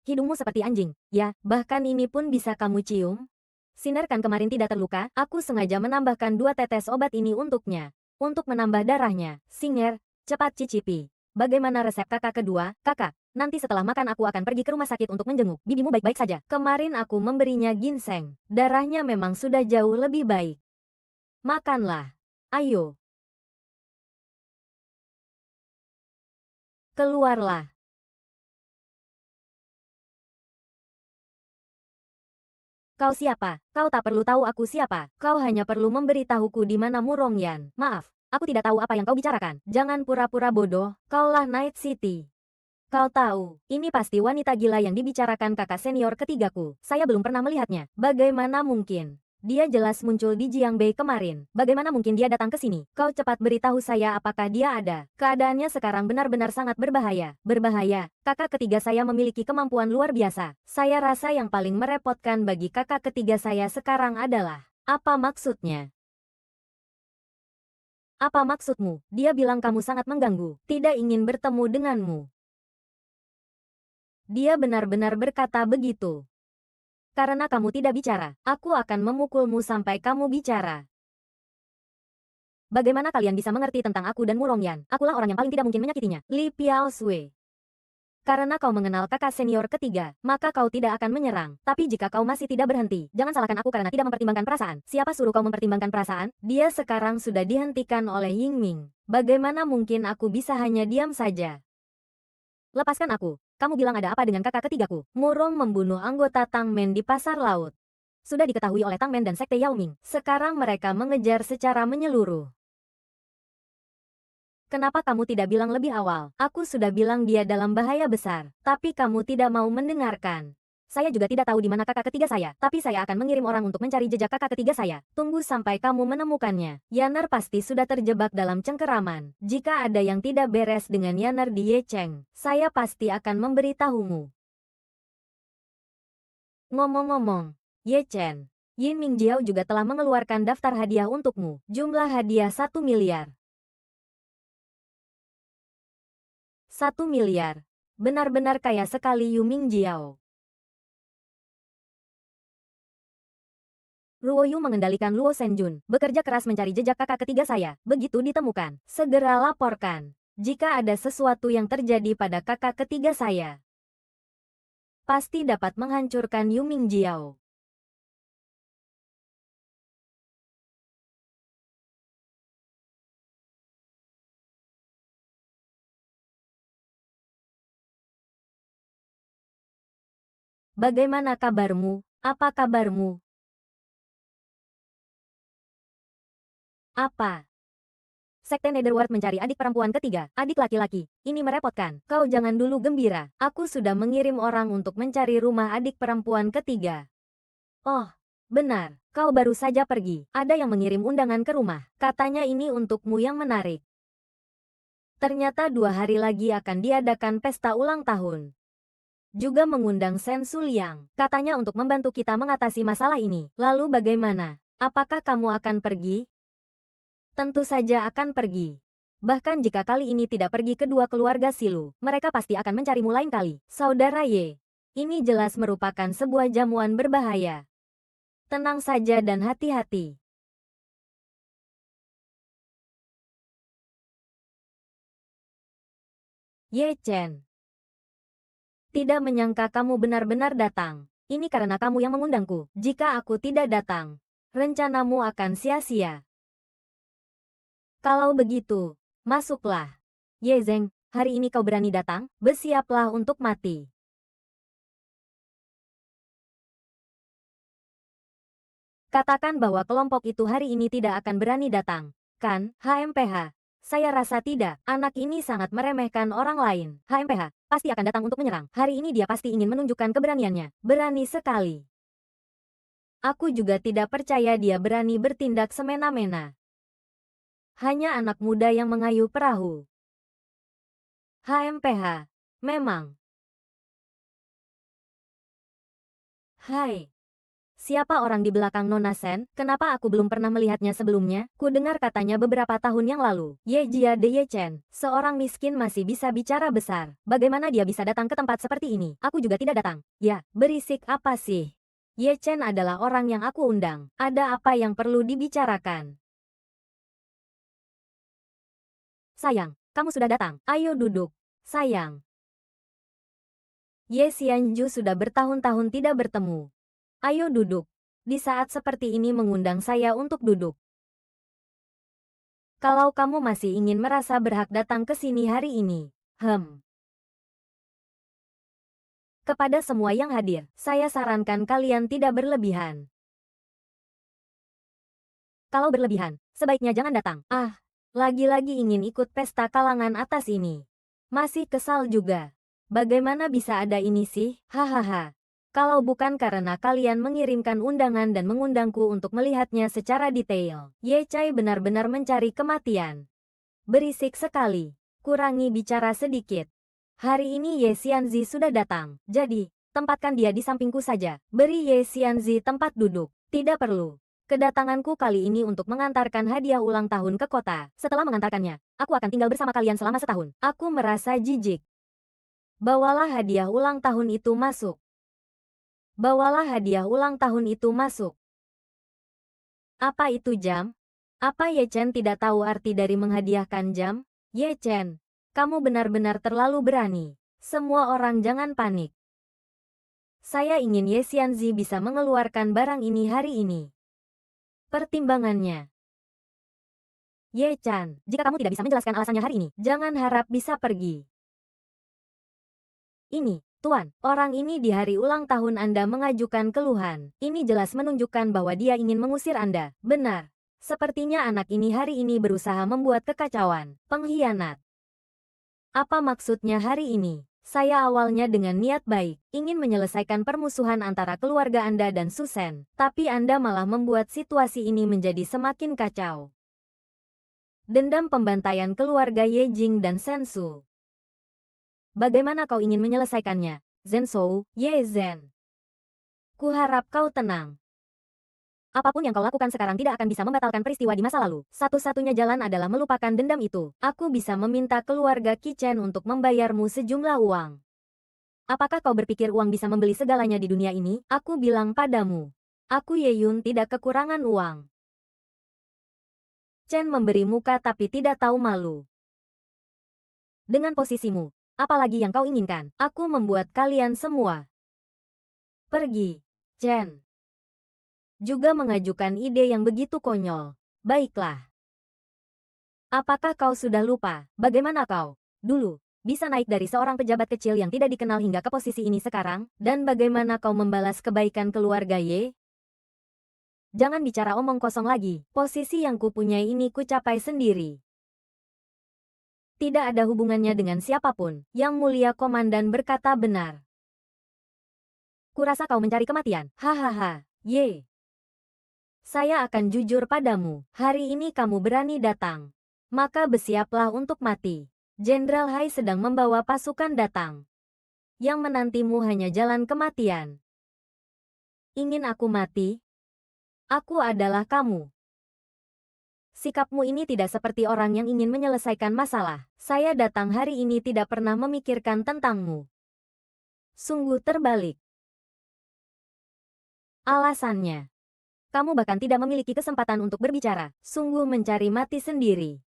Hidungmu seperti anjing, ya, bahkan ini pun bisa kamu cium? Sinar kan kemarin tidak terluka, aku sengaja menambahkan 2 tetes obat ini untuknya. Untuk menambah darahnya, Singer, cepat cicipi. Bagaimana resep kakak kedua? Kakak, nanti setelah makan aku akan pergi ke rumah sakit untuk menjenguk. Bibimu baik-baik saja. Kemarin aku memberinya ginseng. Darahnya memang sudah jauh lebih baik. Makanlah. Ayo. Keluarlah. Kau siapa? Kau tak perlu tahu aku siapa. Kau hanya perlu memberitahuku di mana Murongyan. Maaf, aku tidak tahu apa yang kau bicarakan. Jangan pura-pura bodoh, kaulah Night City. Kau tahu, ini pasti wanita gila yang dibicarakan kakak senior ketigaku. Saya belum pernah melihatnya. Bagaimana mungkin? Dia jelas muncul di Jiangbei kemarin. Bagaimana mungkin dia datang ke sini? Kau cepat beritahu saya apakah dia ada. Keadaannya sekarang benar-benar sangat berbahaya. Berbahaya. Kakak ketiga saya memiliki kemampuan luar biasa. Saya rasa yang paling merepotkan bagi kakak ketiga saya sekarang adalah, apa maksudnya? Apa maksudmu? Dia bilang kamu sangat mengganggu. Tidak ingin bertemu denganmu. Dia benar-benar berkata begitu. Karena kamu tidak bicara, aku akan memukulmu sampai kamu bicara. Bagaimana kalian bisa mengerti tentang aku dan Murongyan? Akulah orang yang paling tidak mungkin menyakitinya. Li Piao Sui. Karena kau mengenal kakak senior ketiga, maka kau tidak akan menyerang. Tapi jika kau masih tidak berhenti, jangan salahkan aku karena tidak mempertimbangkan perasaan. Siapa suruh kau mempertimbangkan perasaan? Dia sekarang sudah dihentikan oleh Yingming. Bagaimana mungkin aku bisa hanya diam saja? Lepaskan aku. Kamu bilang ada apa dengan kakak ketigaku? Murong membunuh anggota Tangmen di pasar laut. Sudah diketahui oleh Tangmen dan Sekte Yaoming. Sekarang mereka mengejar secara menyeluruh. Kenapa kamu tidak bilang lebih awal? Aku sudah bilang dia dalam bahaya besar. Tapi kamu tidak mau mendengarkan. Saya juga tidak tahu di mana kakak ketiga saya. Tapi saya akan mengirim orang untuk mencari jejak kakak ketiga saya. Tunggu sampai kamu menemukannya. Yaner pasti sudah terjebak dalam cengkeraman. Jika ada yang tidak beres dengan Yaner di Yecheng, saya pasti akan memberitahumu. Ngomong-ngomong, Yechen, Yin Mingjiao juga telah mengeluarkan daftar hadiah untukmu. Jumlah hadiah 1 miliar. 1 miliar. Benar-benar kaya sekali Yu Mingjiao. Luo Yu mengendalikan Luo Senjun, bekerja keras mencari jejak kakak ketiga saya. Begitu ditemukan, segera laporkan. Jika ada sesuatu yang terjadi pada kakak ketiga saya, pasti dapat menghancurkan Yu Mingjiao. Bagaimana kabarmu? Apa kabarmu? Apa? Sekte Netherworld mencari adik perempuan ketiga, adik laki-laki. Ini merepotkan. Kau jangan dulu gembira. Aku sudah mengirim orang untuk mencari rumah adik perempuan ketiga. Oh, benar. Kau baru saja pergi. Ada yang mengirim undangan ke rumah. Katanya ini untukmu yang menarik. Ternyata 2 hari lagi akan diadakan pesta ulang tahun. Juga mengundang Shen Suliang. Katanya untuk membantu kita mengatasi masalah ini. Lalu bagaimana? Apakah kamu akan pergi? Tentu saja akan pergi. Bahkan jika kali ini tidak pergi kedua keluarga Silu, mereka pasti akan mencarimu lain kali. Saudara Ye, ini jelas merupakan sebuah jamuan berbahaya. Tenang saja dan hati-hati. Ye Chen. Tidak menyangka kamu benar-benar datang. Ini karena kamu yang mengundangku. Jika aku tidak datang, rencanamu akan sia-sia. Kalau begitu, masuklah. Ye Zeng, hari ini kau berani datang? Bersiaplah untuk mati. Katakan bahwa kelompok itu hari ini tidak akan berani datang. Kan, HMPH? Saya rasa tidak. Anak ini sangat meremehkan orang lain. HMPH, pasti akan datang untuk menyerang. Hari ini dia pasti ingin menunjukkan keberaniannya. Berani sekali. Aku juga tidak percaya dia berani bertindak semena-mena. Hanya anak muda yang mengayuh perahu. HMPH. Memang. Hai. Siapa orang di belakang Nona Sen? Kenapa aku belum pernah melihatnya sebelumnya? Ku dengar katanya beberapa tahun yang lalu. Ye Jia de Ye Chen. Seorang miskin masih bisa bicara besar. Bagaimana dia bisa datang ke tempat seperti ini? Aku juga tidak datang. Ya, berisik apa sih? Ye Chen adalah orang yang aku undang. Ada apa yang perlu dibicarakan? Sayang, kamu sudah datang. Ayo duduk. Sayang. Ye Xianju sudah bertahun-tahun tidak bertemu. Ayo duduk. Di saat seperti ini mengundang saya untuk duduk. Kalau kamu masih ingin merasa berhak datang ke sini hari ini. Kepada semua yang hadir, saya sarankan kalian tidak berlebihan. Kalau berlebihan, sebaiknya jangan datang. Ah, lagi-lagi ingin ikut pesta kalangan atas ini. Masih kesal juga. Bagaimana bisa ada ini sih? Hahaha. Kalau bukan karena kalian mengirimkan undangan dan mengundangku untuk melihatnya secara detail, Ye Chai benar-benar mencari kematian. Berisik sekali. Kurangi bicara sedikit. Hari ini Ye Xianzi sudah datang, jadi, tempatkan dia di sampingku saja. Beri Ye Xianzi tempat duduk. Tidak perlu. Kedatanganku kali ini untuk mengantarkan hadiah ulang tahun ke kota. Setelah mengantarkannya, aku akan tinggal bersama kalian selama setahun. Aku merasa jijik. Bawalah hadiah ulang tahun itu masuk. Bawalah hadiah ulang tahun itu masuk. Apa itu jam? Apa Ye Chen tidak tahu arti dari menghadiahkan jam? Ye Chen, kamu benar-benar terlalu berani. Semua orang jangan panik. Saya ingin Ye Xianzi bisa mengeluarkan barang ini hari ini. Pertimbangannya. Ye Chan, jika kamu tidak bisa menjelaskan alasannya hari ini, jangan harap bisa pergi. Ini, Tuan, orang ini di hari ulang tahun Anda mengajukan keluhan. Ini jelas menunjukkan bahwa dia ingin mengusir Anda. Benar. Sepertinya anak ini hari ini berusaha membuat kekacauan. Pengkhianat. Apa maksudnya hari ini? Saya awalnya dengan niat baik, ingin menyelesaikan permusuhan antara keluarga Anda dan Susan, tapi Anda malah membuat situasi ini menjadi semakin kacau. Dendam pembantaian keluarga Ye Jing dan Sensu. Bagaimana kau ingin menyelesaikannya, Zhenshou, Ye Zhen? Kuharap kau tenang. Apapun yang kau lakukan sekarang tidak akan bisa membatalkan peristiwa di masa lalu. Satu-satunya jalan adalah melupakan dendam itu. Aku bisa meminta keluarga Qi Chen untuk membayarmu sejumlah uang. Apakah kau berpikir uang bisa membeli segalanya di dunia ini? Aku bilang padamu. Aku Ye Yun tidak kekurangan uang. Chen memberi muka tapi tidak tahu malu. Dengan posisimu, apalagi yang kau inginkan? Aku membuat kalian semua pergi. Chen juga mengajukan ide yang begitu konyol. Baiklah. Apakah kau sudah lupa bagaimana kau dulu bisa naik dari seorang pejabat kecil yang tidak dikenal hingga ke posisi ini sekarang, dan bagaimana kau membalas kebaikan keluarga Ye? Jangan bicara omong kosong lagi. Posisi yang kupunyai ini kucapai sendiri. Tidak ada hubungannya dengan siapapun. Yang Mulia Komandan berkata benar. Kurasa kau mencari kematian. Hahaha. Ye. Saya akan jujur padamu. Hari ini kamu berani datang. Maka bersiaplah untuk mati. Jenderal Hai sedang membawa pasukan datang. Yang menantimu hanya jalan kematian. Ingin aku mati? Aku adalah kamu. Sikapmu ini tidak seperti orang yang ingin menyelesaikan masalah. Saya datang hari ini tidak pernah memikirkan tentangmu. Sungguh terbalik. Alasannya. Kamu bahkan tidak memiliki kesempatan untuk berbicara. Sungguh mencari mati sendiri.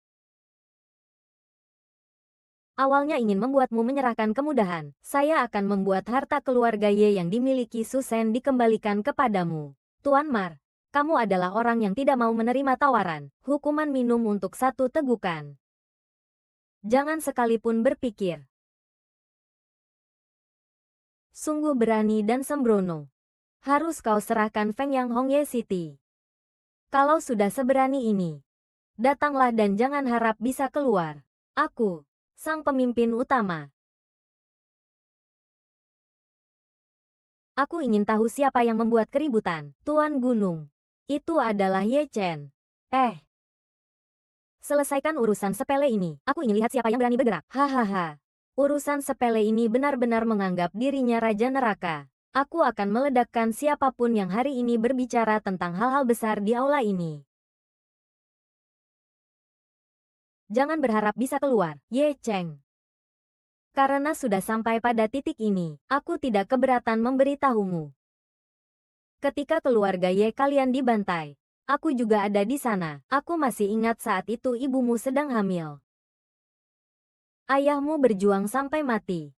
Awalnya ingin membuatmu menyerahkan kemudahan. Saya akan membuat harta keluarga Ye yang dimiliki Susan dikembalikan kepadamu. Tuan Mar, kamu adalah orang yang tidak mau menerima tawaran. Hukuman minum untuk satu tegukan. Jangan sekalipun berpikir. Sungguh berani dan sembrono. Harus kau serahkan Feng Yang Hong Ye City. Kalau sudah seberani ini, datanglah dan jangan harap bisa keluar. Aku, sang pemimpin utama. Aku ingin tahu siapa yang membuat keributan. Tuan Gunung. Itu adalah Ye Chen. Selesaikan urusan sepele ini. Aku ingin lihat siapa yang berani bergerak. Hahaha. Urusan sepele ini benar-benar menganggap dirinya Raja Neraka. Aku akan meledakkan siapapun yang hari ini berbicara tentang hal-hal besar di aula ini. Jangan berharap bisa keluar, Ye Cheng. Karena sudah sampai pada titik ini, aku tidak keberatan memberitahumu. Ketika keluarga Ye kalian dibantai, aku juga ada di sana. Aku masih ingat saat itu ibumu sedang hamil. Ayahmu berjuang sampai mati.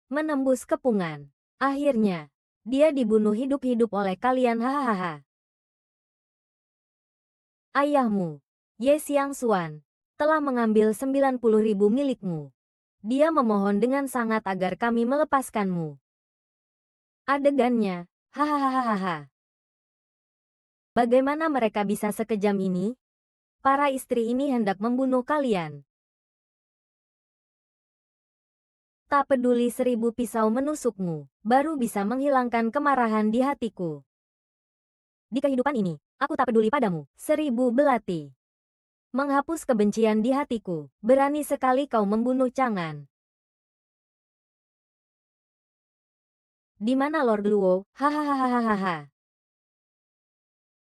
Menembus kepungan. Akhirnya, dia dibunuh hidup-hidup oleh kalian. Hahaha. Ayahmu, Ye Xiangxuan, telah mengambil 90.000 milikmu. Dia memohon dengan sangat agar kami melepaskanmu. Adegannya, hahaha. Bagaimana mereka bisa sekejam ini? Para istri ini hendak membunuh kalian. Tak peduli 1000 pisau menusukmu, baru bisa menghilangkan kemarahan di hatiku. Di kehidupan ini, aku tak peduli padamu, 1000 belati. Menghapus kebencian di hatiku, berani sekali kau membunuh Chang'an. Di mana Lord Luo? Hahaha.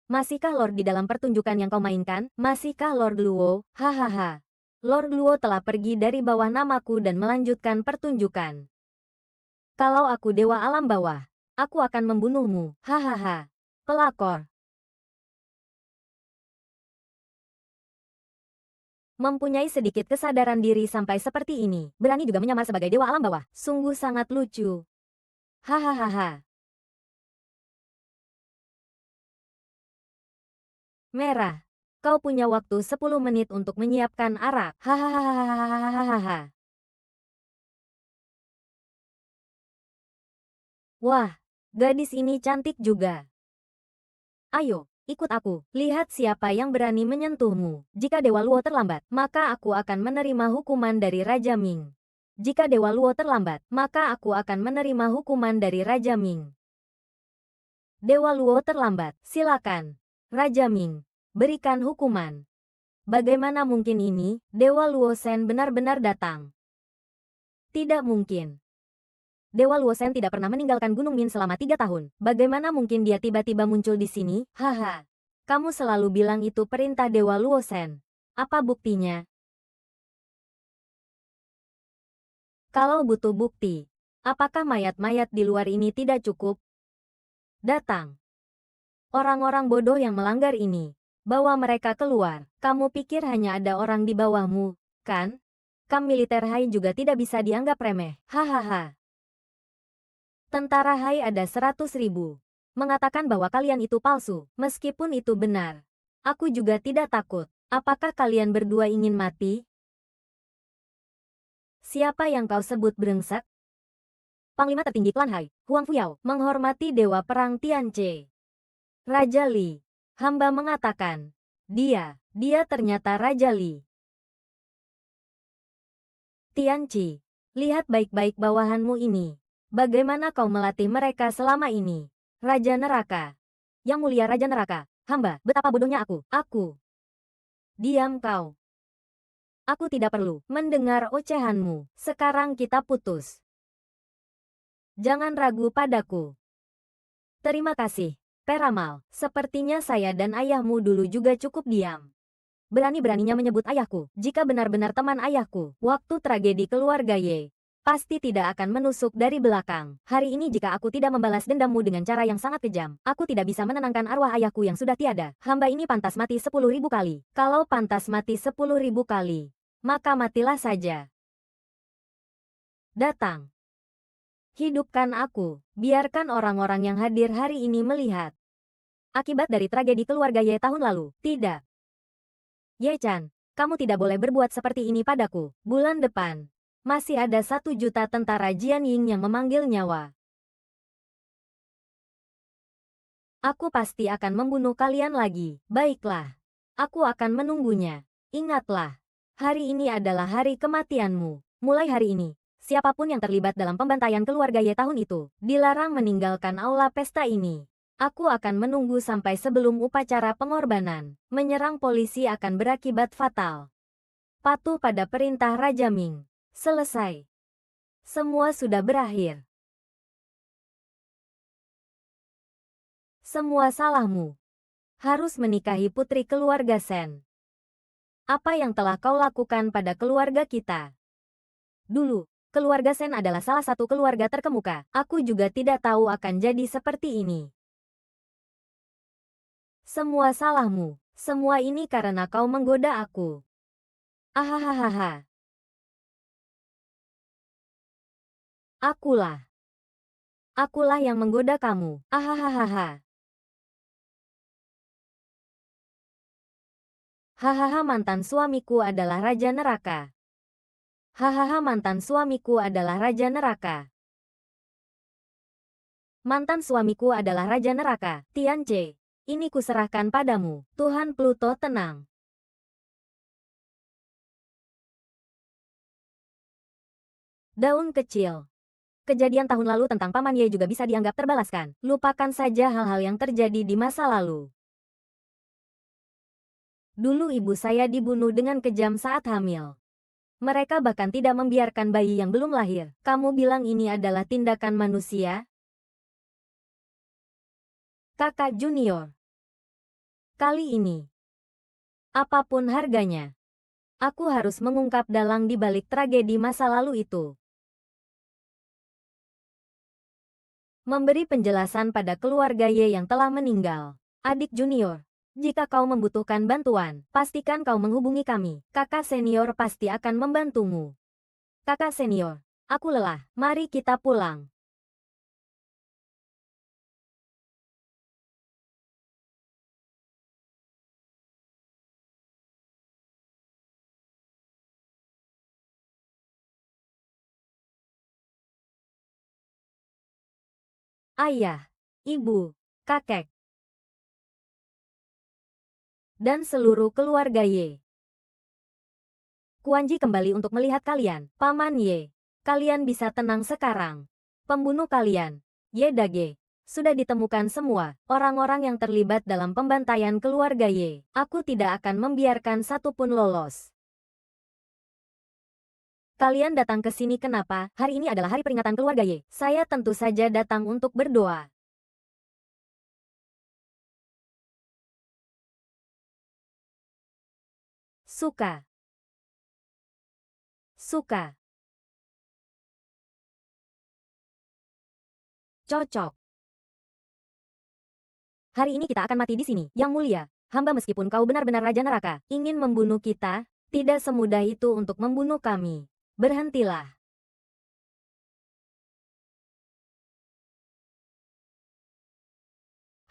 Masihkah Lord di dalam pertunjukan yang kau mainkan? Masihkah Lord Luo? Hahaha. Lord Luo telah pergi dari bawah namaku dan melanjutkan pertunjukan. Kalau aku dewa alam bawah, aku akan membunuhmu. Hahaha. Pelakor. Mempunyai sedikit kesadaran diri sampai seperti ini, berani juga menyamar sebagai dewa alam bawah. Sungguh sangat lucu. Hahaha. Merah. Kau punya waktu 10 menit untuk menyiapkan arak. Hahaha. Wah, gadis ini cantik juga. Ayo, ikut aku. Lihat siapa yang berani menyentuhmu. Jika Dewa Luo terlambat, maka aku akan menerima hukuman dari Raja Ming. Jika Dewa Luo terlambat, maka aku akan menerima hukuman dari Raja Ming. Dewa Luo terlambat, silakan. Raja Ming, berikan hukuman. Bagaimana mungkin ini, Dewa Luo Shen benar-benar datang? Tidak mungkin. Dewa Luo Shen tidak pernah meninggalkan Gunung Min selama 3 tahun. Bagaimana mungkin dia tiba-tiba muncul di sini? Haha. Kamu selalu bilang itu perintah Dewa Luo Shen. Apa buktinya? Kalau butuh bukti, apakah mayat-mayat di luar ini tidak cukup? Datang. Orang-orang bodoh yang melanggar ini. Bawa mereka keluar. Kamu pikir hanya ada orang di bawahmu, kan? Kam militer Hai juga tidak bisa dianggap remeh. Hahaha. Tentara Hai ada 100.000. Mengatakan bahwa kalian itu palsu. Meskipun itu benar, aku juga tidak takut. Apakah kalian berdua ingin mati? Siapa yang kau sebut brengsek? Panglima tertinggi klan Hai, Huang Fuyao, menghormati Dewa Perang Tianche. Raja Li. Hamba mengatakan. Dia ternyata Raja Li. Tianchi, lihat baik-baik bawahanmu ini. Bagaimana kau melatih mereka selama ini? Raja Neraka. Yang mulia Raja Neraka, hamba, betapa bodohnya aku. Diam kau. Aku tidak perlu mendengar ocehanmu. Sekarang kita putus. Jangan ragu padaku. Terima kasih, Peramal. Sepertinya saya dan ayahmu dulu juga cukup diam. Berani-beraninya menyebut ayahku. Jika benar-benar teman ayahku, waktu tragedi keluarga Ye, pasti tidak akan menusuk dari belakang. Hari ini jika aku tidak membalas dendammu dengan cara yang sangat kejam, aku tidak bisa menenangkan arwah ayahku yang sudah tiada. Hamba ini pantas mati 10.000 kali. Kalau pantas mati 10.000 kali, maka matilah saja. Datang. Hidupkan aku. Biarkan orang-orang yang hadir hari ini melihat. Akibat dari tragedi keluarga Ye tahun lalu. Tidak. Ye-chan, kamu tidak boleh berbuat seperti ini padaku. Bulan depan, masih ada 1 juta tentara Jian Ying yang memanggil nyawa. Aku pasti akan membunuh kalian lagi. Baiklah. Aku akan menunggunya. Ingatlah. Hari ini adalah hari kematianmu. Mulai hari ini, siapapun yang terlibat dalam pembantaian keluarga Ye tahun itu, dilarang meninggalkan aula pesta ini. Aku akan menunggu sampai sebelum upacara pengorbanan. Menyerang polisi akan berakibat fatal. Patuh pada perintah Raja Ming. Selesai. Semua sudah berakhir. Semua salahmu. Harus menikahi putri keluarga Shen. Apa yang telah kau lakukan pada keluarga kita? Dulu, keluarga Shen adalah salah satu keluarga terkemuka. Aku juga tidak tahu akan jadi seperti ini. Semua salahmu. Semua ini karena kau menggoda aku. Ahahaha. Akulah. Akulah yang menggoda kamu. Ahahaha. Hahaha, mantan suamiku adalah Raja Neraka. Hahaha, mantan suamiku adalah Raja Neraka. Mantan suamiku adalah Raja Neraka. Tianche, ini kuserahkan padamu. Tuhan Pluto tenang. Daun kecil. Kejadian tahun lalu tentang Paman Ye juga bisa dianggap terbalaskan. Lupakan saja hal-hal yang terjadi di masa lalu. Dulu ibu saya dibunuh dengan kejam saat hamil. Mereka bahkan tidak membiarkan bayi yang belum lahir. Kamu bilang ini adalah tindakan manusia? Kakak junior. Kali ini, apapun harganya, aku harus mengungkap dalang di balik tragedi masa lalu itu. Memberi penjelasan pada keluarga Ye yang telah meninggal. Adik junior, Jika kau membutuhkan bantuan, pastikan kau menghubungi kami. Kakak senior pasti akan membantumu. Kakak senior, aku lelah. Mari kita pulang. Ayah, ibu, kakek, dan seluruh keluarga Ye. Kuanji kembali untuk melihat kalian. Paman Ye, kalian bisa tenang sekarang. Pembunuh kalian, Ye Dage, sudah ditemukan semua orang-orang yang terlibat dalam pembantaian keluarga Ye. Aku tidak akan membiarkan satupun lolos. Kalian datang ke sini kenapa? Hari ini adalah hari peringatan keluarga Ye. Saya tentu saja datang untuk berdoa. Suka. Suka. Cocok. Hari ini kita akan mati di sini. Yang mulia, hamba meskipun kau benar-benar Raja Neraka, ingin membunuh kita, tidak semudah itu untuk membunuh kami. Berhentilah.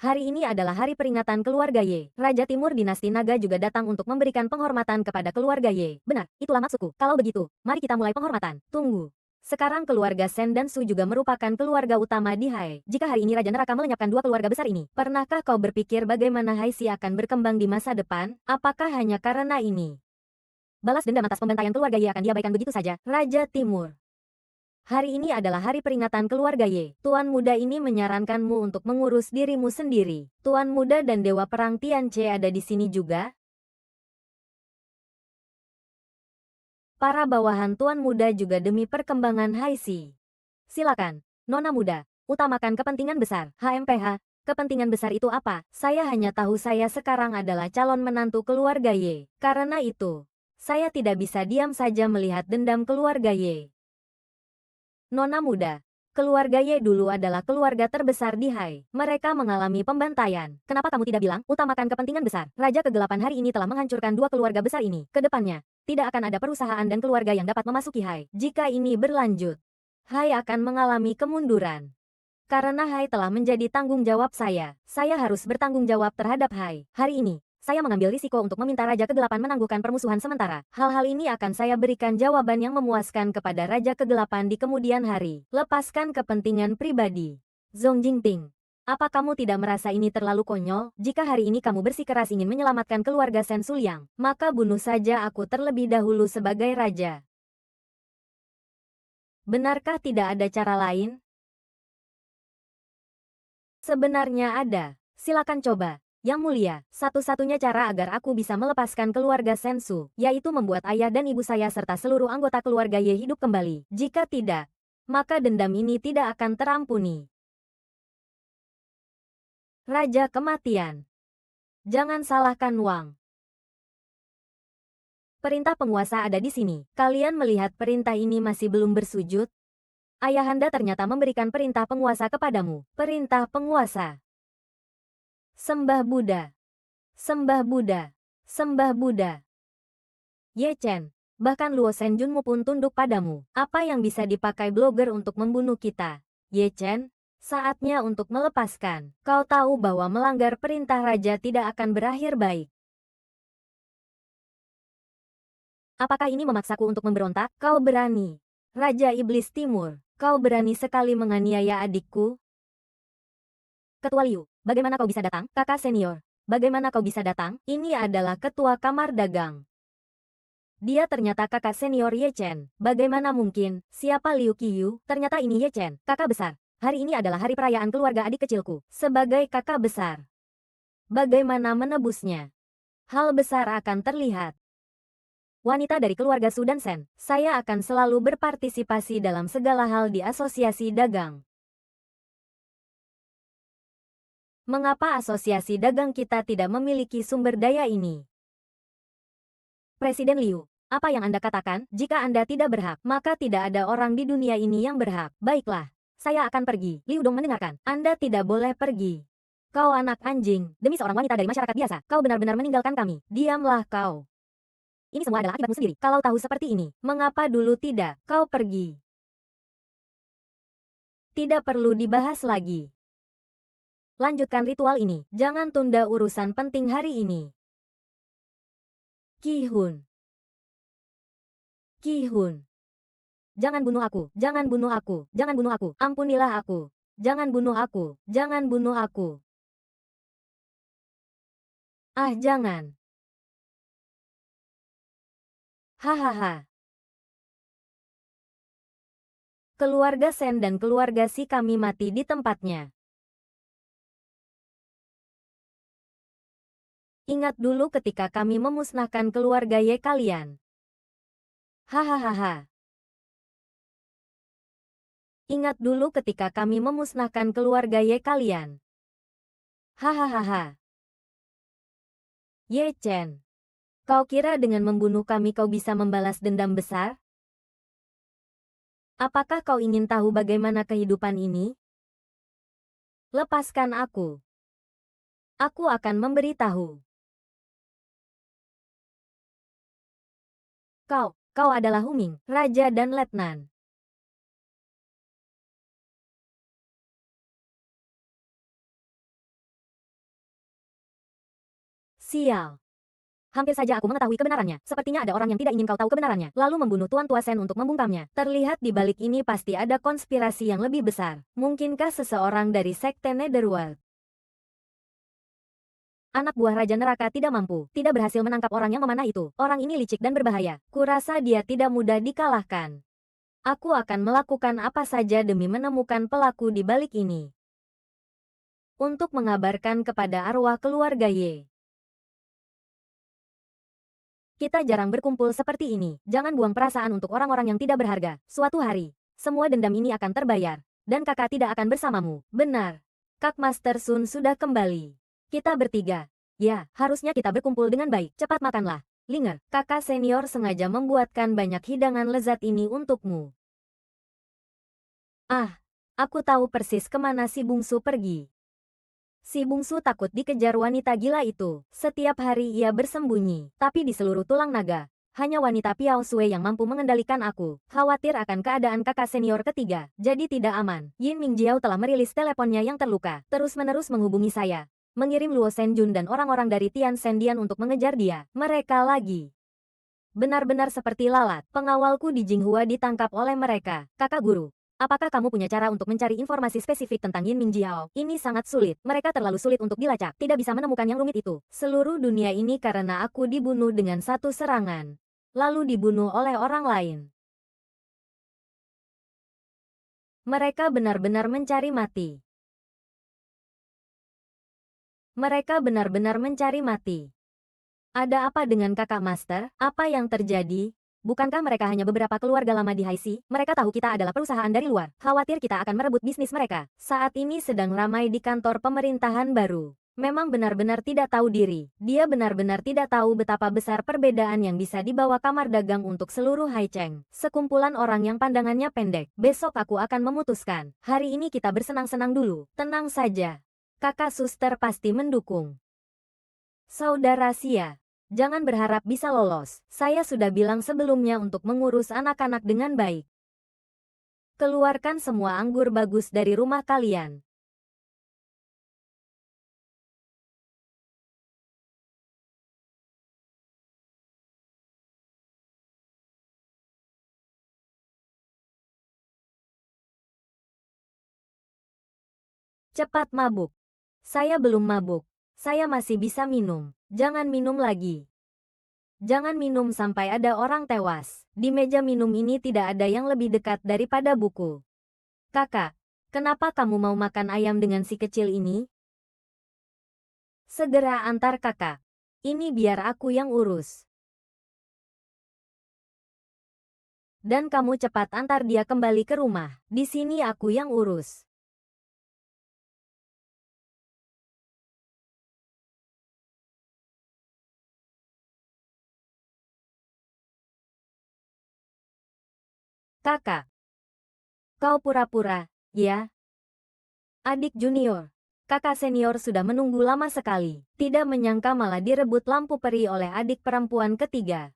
Hari ini adalah hari peringatan keluarga Ye. Raja Timur Dinasti Naga juga datang untuk memberikan penghormatan kepada keluarga Ye. Benar, itulah maksudku. Kalau begitu, mari kita mulai penghormatan. Tunggu. Sekarang keluarga Sen dan Su juga merupakan keluarga utama di Hai. Jika hari ini Raja Neraka melenyapkan dua keluarga besar ini, pernahkah kau berpikir bagaimana Hai Si akan berkembang di masa depan? Apakah hanya karena ini? Balas dendam atas pembantaian keluarga Ye akan diabaikan begitu saja. Raja Timur. Hari ini adalah hari peringatan keluarga Ye. Tuan muda ini menyarankanmu untuk mengurus dirimu sendiri. Tuan muda dan Dewa Perang Tianche ada di sini juga. Para bawahan Tuan muda juga demi perkembangan Hai Si. Silakan, Nona muda, utamakan kepentingan besar. HMPH, kepentingan besar itu apa? Saya hanya tahu saya sekarang adalah calon menantu keluarga Ye. Karena itu, saya tidak bisa diam saja melihat dendam keluarga Ye. Nona muda, keluarga Ye dulu adalah keluarga terbesar di Hai. Mereka mengalami pembantaian. Kenapa kamu tidak bilang, utamakan kepentingan besar? Raja kegelapan hari ini telah menghancurkan dua keluarga besar ini. Kedepannya, tidak akan ada perusahaan dan keluarga yang dapat memasuki Hai. Jika ini berlanjut, Hai akan mengalami kemunduran. Karena Hai telah menjadi tanggung jawab saya harus bertanggung jawab terhadap Hai. Hari ini, saya mengambil risiko untuk meminta Raja Kegelapan menangguhkan permusuhan sementara. Hal-hal ini akan saya berikan jawaban yang memuaskan kepada Raja Kegelapan di kemudian hari. Lepaskan kepentingan pribadi. Zhong Jingting, apa kamu tidak merasa ini terlalu konyol? Jika hari ini kamu bersikeras ingin menyelamatkan keluarga Sen Suliang, maka bunuh saja aku terlebih dahulu sebagai raja. Benarkah tidak ada cara lain? Sebenarnya ada. Silakan coba. Yang mulia, satu-satunya cara agar aku bisa melepaskan keluarga Sensu, yaitu membuat ayah dan ibu saya serta seluruh anggota keluarga Ye hidup kembali. Jika tidak, maka dendam ini tidak akan terampuni. Raja Kematian. Jangan salahkan Wang. Perintah penguasa ada di sini. Kalian melihat perintah ini masih belum bersujud? Ayahanda ternyata memberikan perintah penguasa kepadamu. Perintah penguasa. Sembah Buddha. Sembah Buddha. Sembah Buddha. Ye Chen, bahkan Luo Senjunmu pun tunduk padamu. Apa yang bisa dipakai blogger untuk membunuh kita? Ye Chen, saatnya untuk melepaskan. Kau tahu bahwa melanggar perintah raja tidak akan berakhir baik. Apakah ini memaksaku untuk memberontak? Kau berani. Raja Iblis Timur, kau berani sekali menganiaya adikku? Ketua Liu, bagaimana kau bisa datang? Kakak senior, bagaimana kau bisa datang? Ini adalah ketua kamar dagang. Dia ternyata kakak senior Ye Chen. Bagaimana mungkin? Siapa Liu Qiyu? Ternyata ini Ye Chen, kakak besar. Hari ini adalah hari perayaan keluarga adik kecilku. Sebagai kakak besar, bagaimana menebusnya? Hal besar akan terlihat. Wanita dari keluarga Su dan Sen, saya akan selalu berpartisipasi dalam segala hal di asosiasi dagang. Mengapa asosiasi dagang kita tidak memiliki sumber daya ini? Presiden Liu, apa yang Anda katakan? Jika Anda tidak berhak, maka tidak ada orang di dunia ini yang berhak. Baiklah, saya akan pergi. Liu Dong mendengarkan. Anda tidak boleh pergi. Kau anak anjing, demi seorang wanita dari masyarakat biasa, kau benar-benar meninggalkan kami. Diamlah kau. Ini semua adalah akibatmu sendiri. Kalau tahu seperti ini, mengapa dulu tidak kau pergi? Tidak perlu dibahas lagi. Lanjutkan ritual ini. Jangan tunda urusan penting hari ini. Ki-hun. Ki-hun. Jangan bunuh aku. Jangan bunuh aku. Jangan bunuh aku. Ampunilah aku. Jangan bunuh aku. Jangan bunuh aku. Ah, jangan. Hahaha. Keluarga Sen dan keluarga Si kami mati di tempatnya. Ingat dulu ketika kami memusnahkan keluarga Ye kalian. Hahaha. Ingat dulu ketika kami memusnahkan keluarga Ye kalian. Hahaha. Ye Chen. Kau kira dengan membunuh kami kau bisa membalas dendam besar? Apakah kau ingin tahu bagaimana kehidupan ini? Lepaskan aku. Aku akan memberitahu. Kau adalah Huming, Raja dan Letnan. Sial. Hampir saja aku mengetahui kebenarannya. Sepertinya ada orang yang tidak ingin kau tahu kebenarannya, lalu membunuh Tuan Tua Sen untuk membungkamnya. Terlihat di balik ini pasti ada konspirasi yang lebih besar. Mungkinkah seseorang dari Sekte Netherworld? Anak buah Raja Neraka tidak mampu, tidak berhasil menangkap orang yang memanah itu. Orang ini licik dan berbahaya. Kurasa dia tidak mudah dikalahkan. Aku akan melakukan apa saja demi menemukan pelaku di balik ini. Untuk mengabarkan kepada arwah keluarga Ye. Kita jarang berkumpul seperti ini. Jangan buang perasaan untuk orang-orang yang tidak berharga. Suatu hari, semua dendam ini akan terbayar. Dan kakak tidak akan bersamamu. Benar. Kak Master Sun sudah kembali. Kita bertiga. Ya, harusnya kita berkumpul dengan baik. Cepat makanlah. Linger, kakak senior sengaja membuatkan banyak hidangan lezat ini untukmu. Ah, aku tahu persis kemana si bungsu pergi. Si bungsu takut dikejar wanita gila itu. Setiap hari ia bersembunyi. Tapi di seluruh tulang naga, hanya wanita Piao Sui yang mampu mengendalikan aku. Khawatir akan keadaan kakak senior ketiga. Jadi tidak aman. Yin Mingjiao telah merilis teleponnya yang terluka. Terus-menerus menghubungi saya. Mengirim Luo Senjun dan orang-orang dari Tian Sendian untuk mengejar dia. Mereka lagi. Benar-benar seperti lalat. Pengawalku di Jinghua ditangkap oleh mereka. Kakak guru. Apakah kamu punya cara untuk mencari informasi spesifik tentang Yin Mingjiao? Ini sangat sulit. Mereka terlalu sulit untuk dilacak. Tidak bisa menemukan yang rumit itu. Seluruh dunia ini karena aku dibunuh dengan satu serangan. Lalu dibunuh oleh orang lain. Mereka benar-benar mencari mati. Mereka benar-benar mencari mati. Ada apa dengan kakak master? Apa yang terjadi? Bukankah mereka hanya beberapa keluarga lama di Haisi? Mereka tahu kita adalah perusahaan dari luar. Khawatir kita akan merebut bisnis mereka. Saat ini sedang ramai di kantor pemerintahan baru. Memang benar-benar tidak tahu diri. Dia benar-benar tidak tahu betapa besar perbedaan yang bisa dibawa kamar dagang untuk seluruh Haicheng. Sekumpulan orang yang pandangannya pendek. Besok aku akan memutuskan. Hari ini kita bersenang-senang dulu. Tenang saja. Kakak suster pasti mendukung. Saudara Sia. Jangan berharap bisa lolos. Saya sudah bilang sebelumnya untuk mengurus anak-anak dengan baik. Keluarkan semua anggur bagus dari rumah kalian. Cepat mabuk. Saya belum mabuk. Saya masih bisa minum. Jangan minum lagi. Jangan minum sampai ada orang tewas. Di meja minum ini tidak ada yang lebih dekat daripada buku. Kakak, kenapa kamu mau makan ayam dengan si kecil ini? Segera antar kakak. Ini biar aku yang urus. Dan kamu cepat antar dia kembali ke rumah. Di sini aku yang urus. Kakak, kau pura-pura, ya? Adik junior. Kakak senior sudah menunggu lama sekali. Tidak menyangka malah direbut lampu peri oleh adik perempuan ketiga.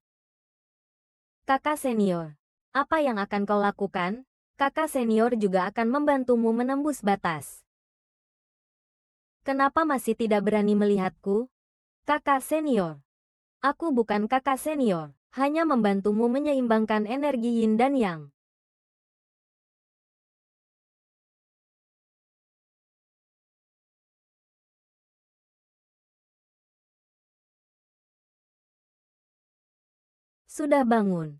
Kakak senior, apa yang akan kau lakukan? Kakak senior juga akan membantumu menembus batas. Kenapa masih tidak berani melihatku? Kakak senior. Aku bukan kakak senior, hanya membantumu menyeimbangkan energi yin dan yang. Sudah bangun.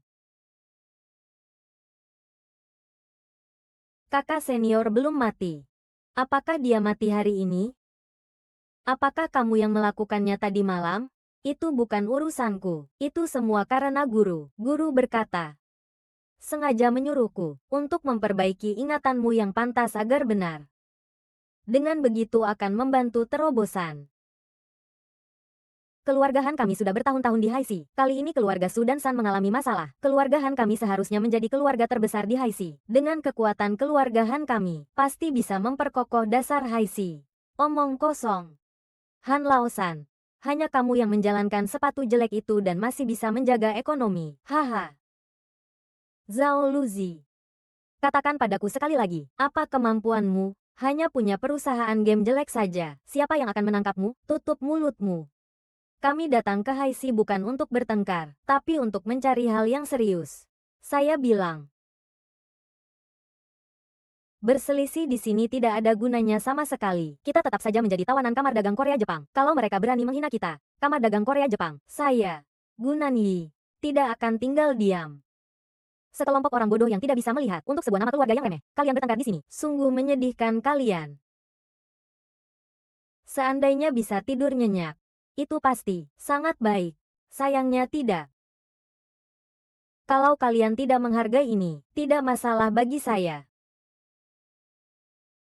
Kakak senior belum mati. Apakah dia mati hari ini? Apakah kamu yang melakukannya tadi malam? Itu bukan urusanku. Itu semua karena guru. Guru berkata, sengaja menyuruhku untuk memperbaiki ingatanmu yang pantas agar benar. Dengan begitu akan membantu terobosan. Keluarga Han kami sudah bertahun-tahun di Haixi. Kali ini keluarga Su dan San mengalami masalah. Keluarga Han kami seharusnya menjadi keluarga terbesar di Haixi. Dengan kekuatan keluarga Han kami, pasti bisa memperkokoh dasar Haixi. Omong kosong. Han Laosan, hanya kamu yang menjalankan sepatu jelek itu dan masih bisa menjaga ekonomi. Haha. Zhao Luzi. Katakan padaku sekali lagi, apa kemampuanmu? Hanya punya perusahaan game jelek saja. Siapa yang akan menangkapmu? Tutup mulutmu. Kami datang ke Haixi bukan untuk bertengkar, tapi untuk mencari hal yang serius. Saya bilang. Berselisih di sini tidak ada gunanya sama sekali. Kita tetap saja menjadi tawanan kamar dagang Korea Jepang. Kalau mereka berani menghina kita, kamar dagang Korea Jepang, saya, Gunan Yi, tidak akan tinggal diam. Sekelompok orang bodoh yang tidak bisa melihat untuk sebuah nama keluarga yang remeh. Kalian bertengkar di sini. Sungguh menyedihkan kalian. Seandainya bisa tidur nyenyak. Itu pasti sangat baik. Sayangnya tidak. Kalau kalian tidak menghargai ini, tidak masalah bagi saya.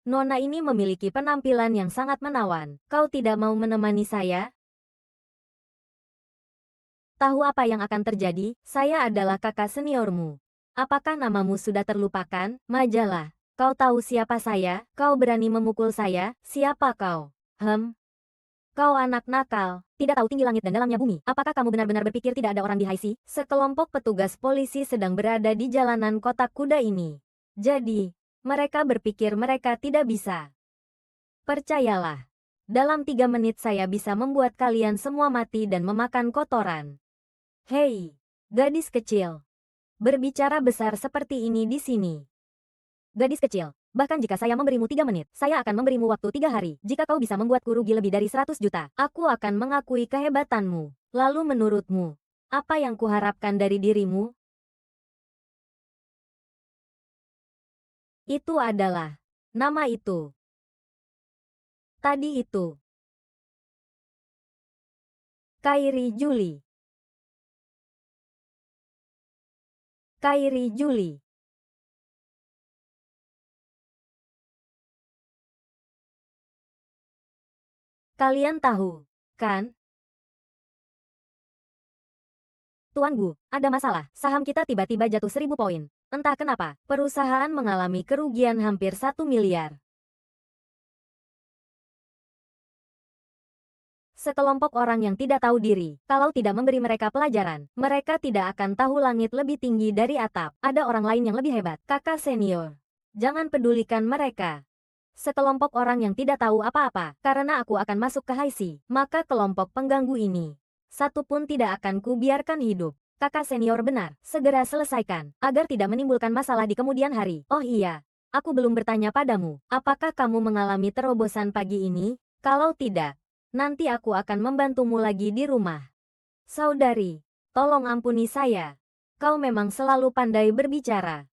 Nona ini memiliki penampilan yang sangat menawan. Kau tidak mau menemani saya? Tahu apa yang akan terjadi? Saya adalah kakak seniormu. Apakah namamu sudah terlupakan? Majalah. Kau tahu siapa saya? Kau berani memukul saya? Siapa kau? Kau anak nakal, tidak tahu tinggi langit dan dalamnya bumi. Apakah kamu benar-benar berpikir tidak ada orang di Haixi? Sekelompok petugas polisi sedang berada di jalanan kotak kuda ini. Jadi, mereka berpikir mereka tidak bisa. Percayalah, dalam 3 menit saya bisa membuat kalian semua mati dan memakan kotoran. Hei, gadis kecil. Berbicara besar seperti ini di sini. Gadis kecil. Bahkan jika saya memberimu 3 menit, saya akan memberimu waktu 3 hari. Jika kau bisa membuatku rugi lebih dari 100 juta, aku akan mengakui kehebatanmu. Lalu menurutmu, apa yang kuharapkan dari dirimu? Itu adalah nama itu. Tadi itu. Kairi Julie. Kairi Julie. Kalian tahu, kan? Tuan Gu, ada masalah. Saham kita tiba-tiba jatuh 1000 poin. Entah kenapa, perusahaan mengalami kerugian hampir 1 miliar. Sekelompok orang yang tidak tahu diri, kalau tidak memberi mereka pelajaran, mereka tidak akan tahu langit lebih tinggi dari atap. Ada orang lain yang lebih hebat, kakak senior. Jangan pedulikan mereka. Sekelompok orang yang tidak tahu apa-apa, karena aku akan masuk ke Haixi, maka kelompok pengganggu ini, satu pun tidak akan kubiarkan hidup. Kakak senior benar, segera selesaikan, agar tidak menimbulkan masalah di kemudian hari. Oh iya, aku belum bertanya padamu, apakah kamu mengalami terobosan pagi ini? Kalau tidak, nanti aku akan membantumu lagi di rumah. Saudari, tolong ampuni saya. Kau memang selalu pandai berbicara.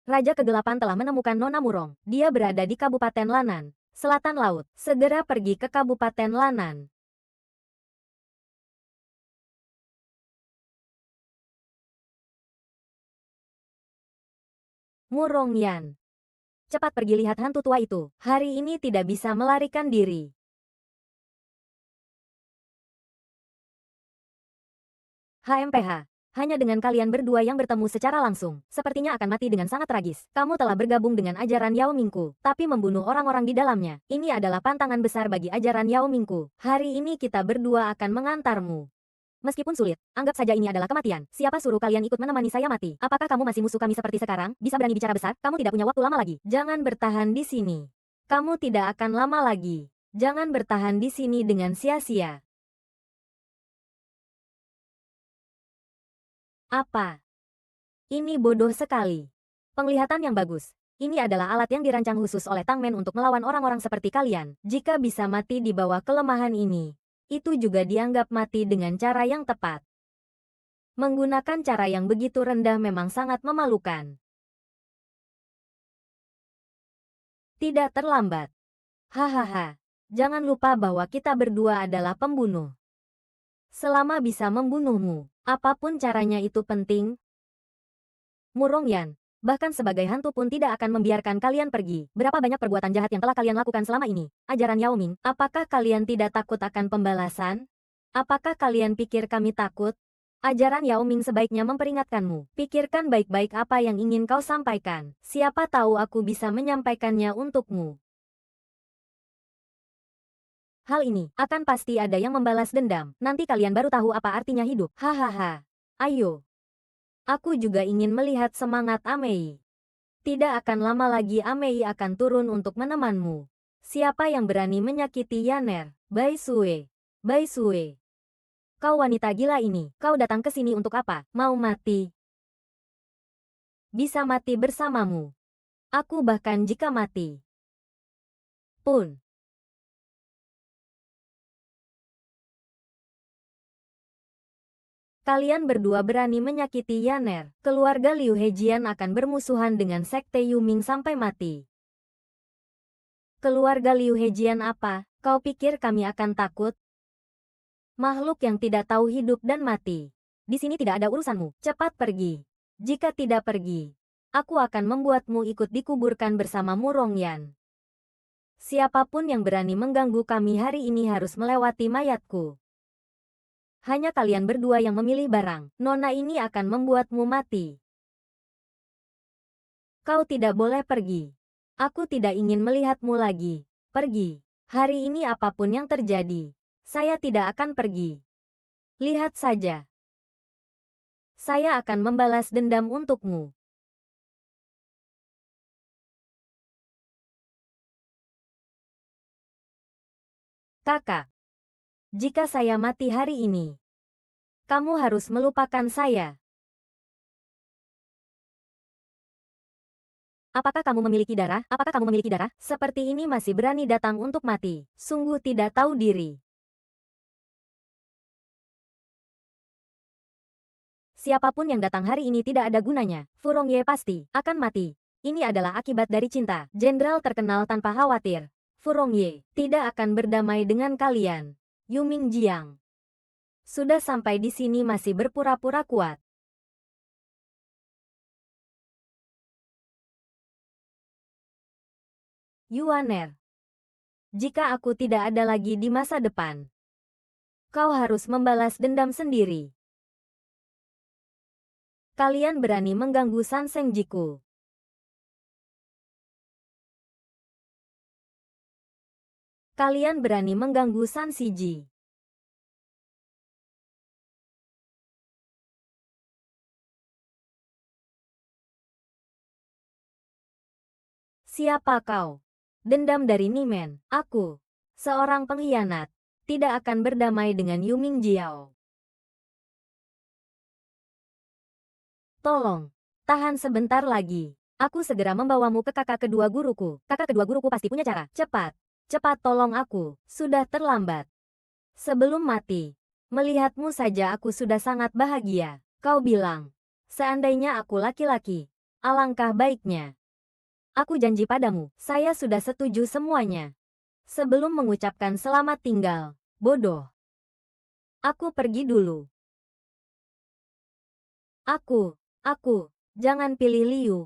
Raja Kegelapan telah menemukan Nona Murong. Dia berada di Kabupaten Lanan, Selatan Laut. Segera pergi ke Kabupaten Lanan. Murong Yan. Cepat pergi lihat hantu tua itu. Hari ini tidak bisa melarikan diri. HMPH. Hanya dengan kalian berdua yang bertemu secara langsung, sepertinya akan mati dengan sangat tragis. Kamu telah bergabung dengan ajaran Yao Mingku, tapi membunuh orang-orang di dalamnya. Ini adalah pantangan besar bagi ajaran Yao Mingku. Hari ini kita berdua akan mengantarmu. Meskipun sulit, anggap saja ini adalah kematian. Siapa suruh kalian ikut menemani saya mati? Apakah kamu masih musuh kami seperti sekarang? Bisa berani bicara besar? Kamu tidak punya waktu lama lagi. Jangan bertahan di sini. Kamu tidak akan lama lagi. Jangan bertahan di sini dengan sia-sia. Apa? Ini bodoh sekali. Penglihatan yang bagus. Ini adalah alat yang dirancang khusus oleh Tangmen untuk melawan orang-orang seperti kalian. Jika bisa mati di bawah kelemahan ini, itu juga dianggap mati dengan cara yang tepat. Menggunakan cara yang begitu rendah memang sangat memalukan. Tidak terlambat. Hahaha. Jangan lupa bahwa kita berdua adalah pembunuh. Selama bisa membunuhmu, apapun caranya itu penting. Murongyan, bahkan sebagai hantu pun tidak akan membiarkan kalian pergi. Berapa banyak perbuatan jahat yang telah kalian lakukan selama ini? Ajaran Yao Ming, apakah kalian tidak takut akan pembalasan? Apakah kalian pikir kami takut? Ajaran Yao Ming sebaiknya memperingatkanmu. Pikirkan baik-baik apa yang ingin kau sampaikan. Siapa tahu aku bisa menyampaikannya untukmu. Hal ini akan pasti ada yang membalas dendam. Nanti kalian baru tahu apa artinya hidup. Hahaha. Ayo. Aku juga ingin melihat semangat Amei. Tidak akan lama lagi Amei akan turun untuk menemanmu. Siapa yang berani menyakiti Yaner? Bai Sue. Bai Sue. Kau wanita gila ini. Kau datang ke sini untuk apa? Mau mati? Bisa mati bersamamu. Aku bahkan jika mati pun. Kalian berdua berani menyakiti Yaner. Keluarga Liu Hejian akan bermusuhan dengan Sekte Yuming sampai mati. Keluarga Liu Hejian apa? Kau pikir kami akan takut? Makhluk yang tidak tahu hidup dan mati. Di sini tidak ada urusanmu. Cepat pergi. Jika tidak pergi, aku akan membuatmu ikut dikuburkan bersama Murongyan. Siapapun yang berani mengganggu kami hari ini harus melewati mayatku. Hanya kalian berdua yang memilih barang. Nona ini akan membuatmu mati. Kau tidak boleh pergi. Aku tidak ingin melihatmu lagi. Pergi. Hari ini apapun yang terjadi, saya tidak akan pergi. Lihat saja. Saya akan membalas dendam untukmu. Kakak. Jika saya mati hari ini, kamu harus melupakan saya. Apakah kamu memiliki darah? Apakah kamu memiliki darah? Seperti ini masih berani datang untuk mati. Sungguh tidak tahu diri. Siapapun yang datang hari ini tidak ada gunanya. Furongye pasti akan mati. Ini adalah akibat dari cinta. Jenderal terkenal tanpa khawatir. Furongye tidak akan berdamai dengan kalian. Yuming Jiang. Sudah sampai di sini masih berpura-pura kuat. Yuaner. Jika aku tidak ada lagi di masa depan, kau harus membalas dendam sendiri. Kalian berani mengganggu Sanseng Jiku. Kalian berani mengganggu San Siji. Siapa kau? Dendam dari Nimen. Aku, seorang pengkhianat, tidak akan berdamai dengan Yuming Jiao. Tolong, tahan sebentar lagi. Aku segera membawamu ke kakak kedua guruku. Kakak kedua guruku pasti punya cara. Cepat, cepat tolong aku. Sudah terlambat. Sebelum mati, melihatmu saja aku sudah sangat bahagia. Kau bilang, seandainya aku laki-laki, alangkah baiknya. Aku janji padamu, saya sudah setuju semuanya. Sebelum mengucapkan selamat tinggal, bodoh. Aku pergi dulu. Aku, jangan pilih Liu.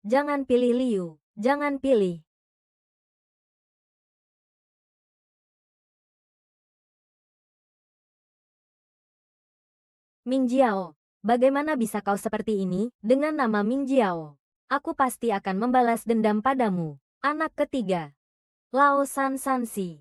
Jangan pilih Liu, jangan pilih. Ming Jiao, bagaimana bisa kau seperti ini? Dengan nama Ming Jiao, aku pasti akan membalas dendam padamu. Anak ketiga, Lao San Sansi.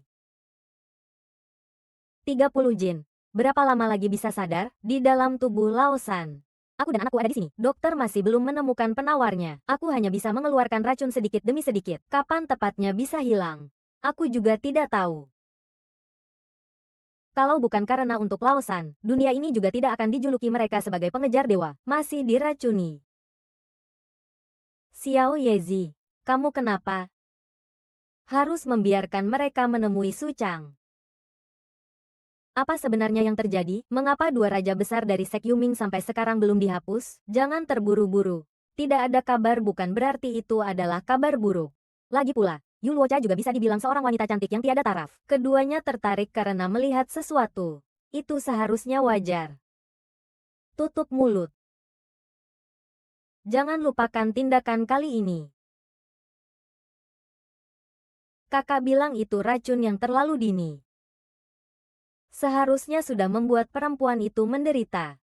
30 Jin. Berapa lama lagi bisa sadar? Di dalam tubuh Lao San. Aku dan anakku ada di sini. Dokter masih belum menemukan penawarnya. Aku hanya bisa mengeluarkan racun sedikit demi sedikit. Kapan tepatnya bisa hilang? Aku juga tidak tahu. Kalau bukan karena untuk Lao San, dunia ini juga tidak akan dijuluki mereka sebagai pengejar dewa. Masih diracuni. Xiao Yezi, kamu kenapa? Harus membiarkan mereka menemui Su Chang. Apa sebenarnya yang terjadi? Mengapa dua raja besar dari Sek Yuming sampai sekarang belum dihapus? Jangan terburu-buru. Tidak ada kabar bukan berarti itu adalah kabar buruk. Lagi pula, Yu Luocha juga bisa dibilang seorang wanita cantik yang tiada taraf. Keduanya tertarik karena melihat sesuatu. Itu seharusnya wajar. Tutup mulut. Jangan lupakan tindakan kali ini. Kakak bilang itu racun yang terlalu dini. Seharusnya sudah membuat perempuan itu menderita.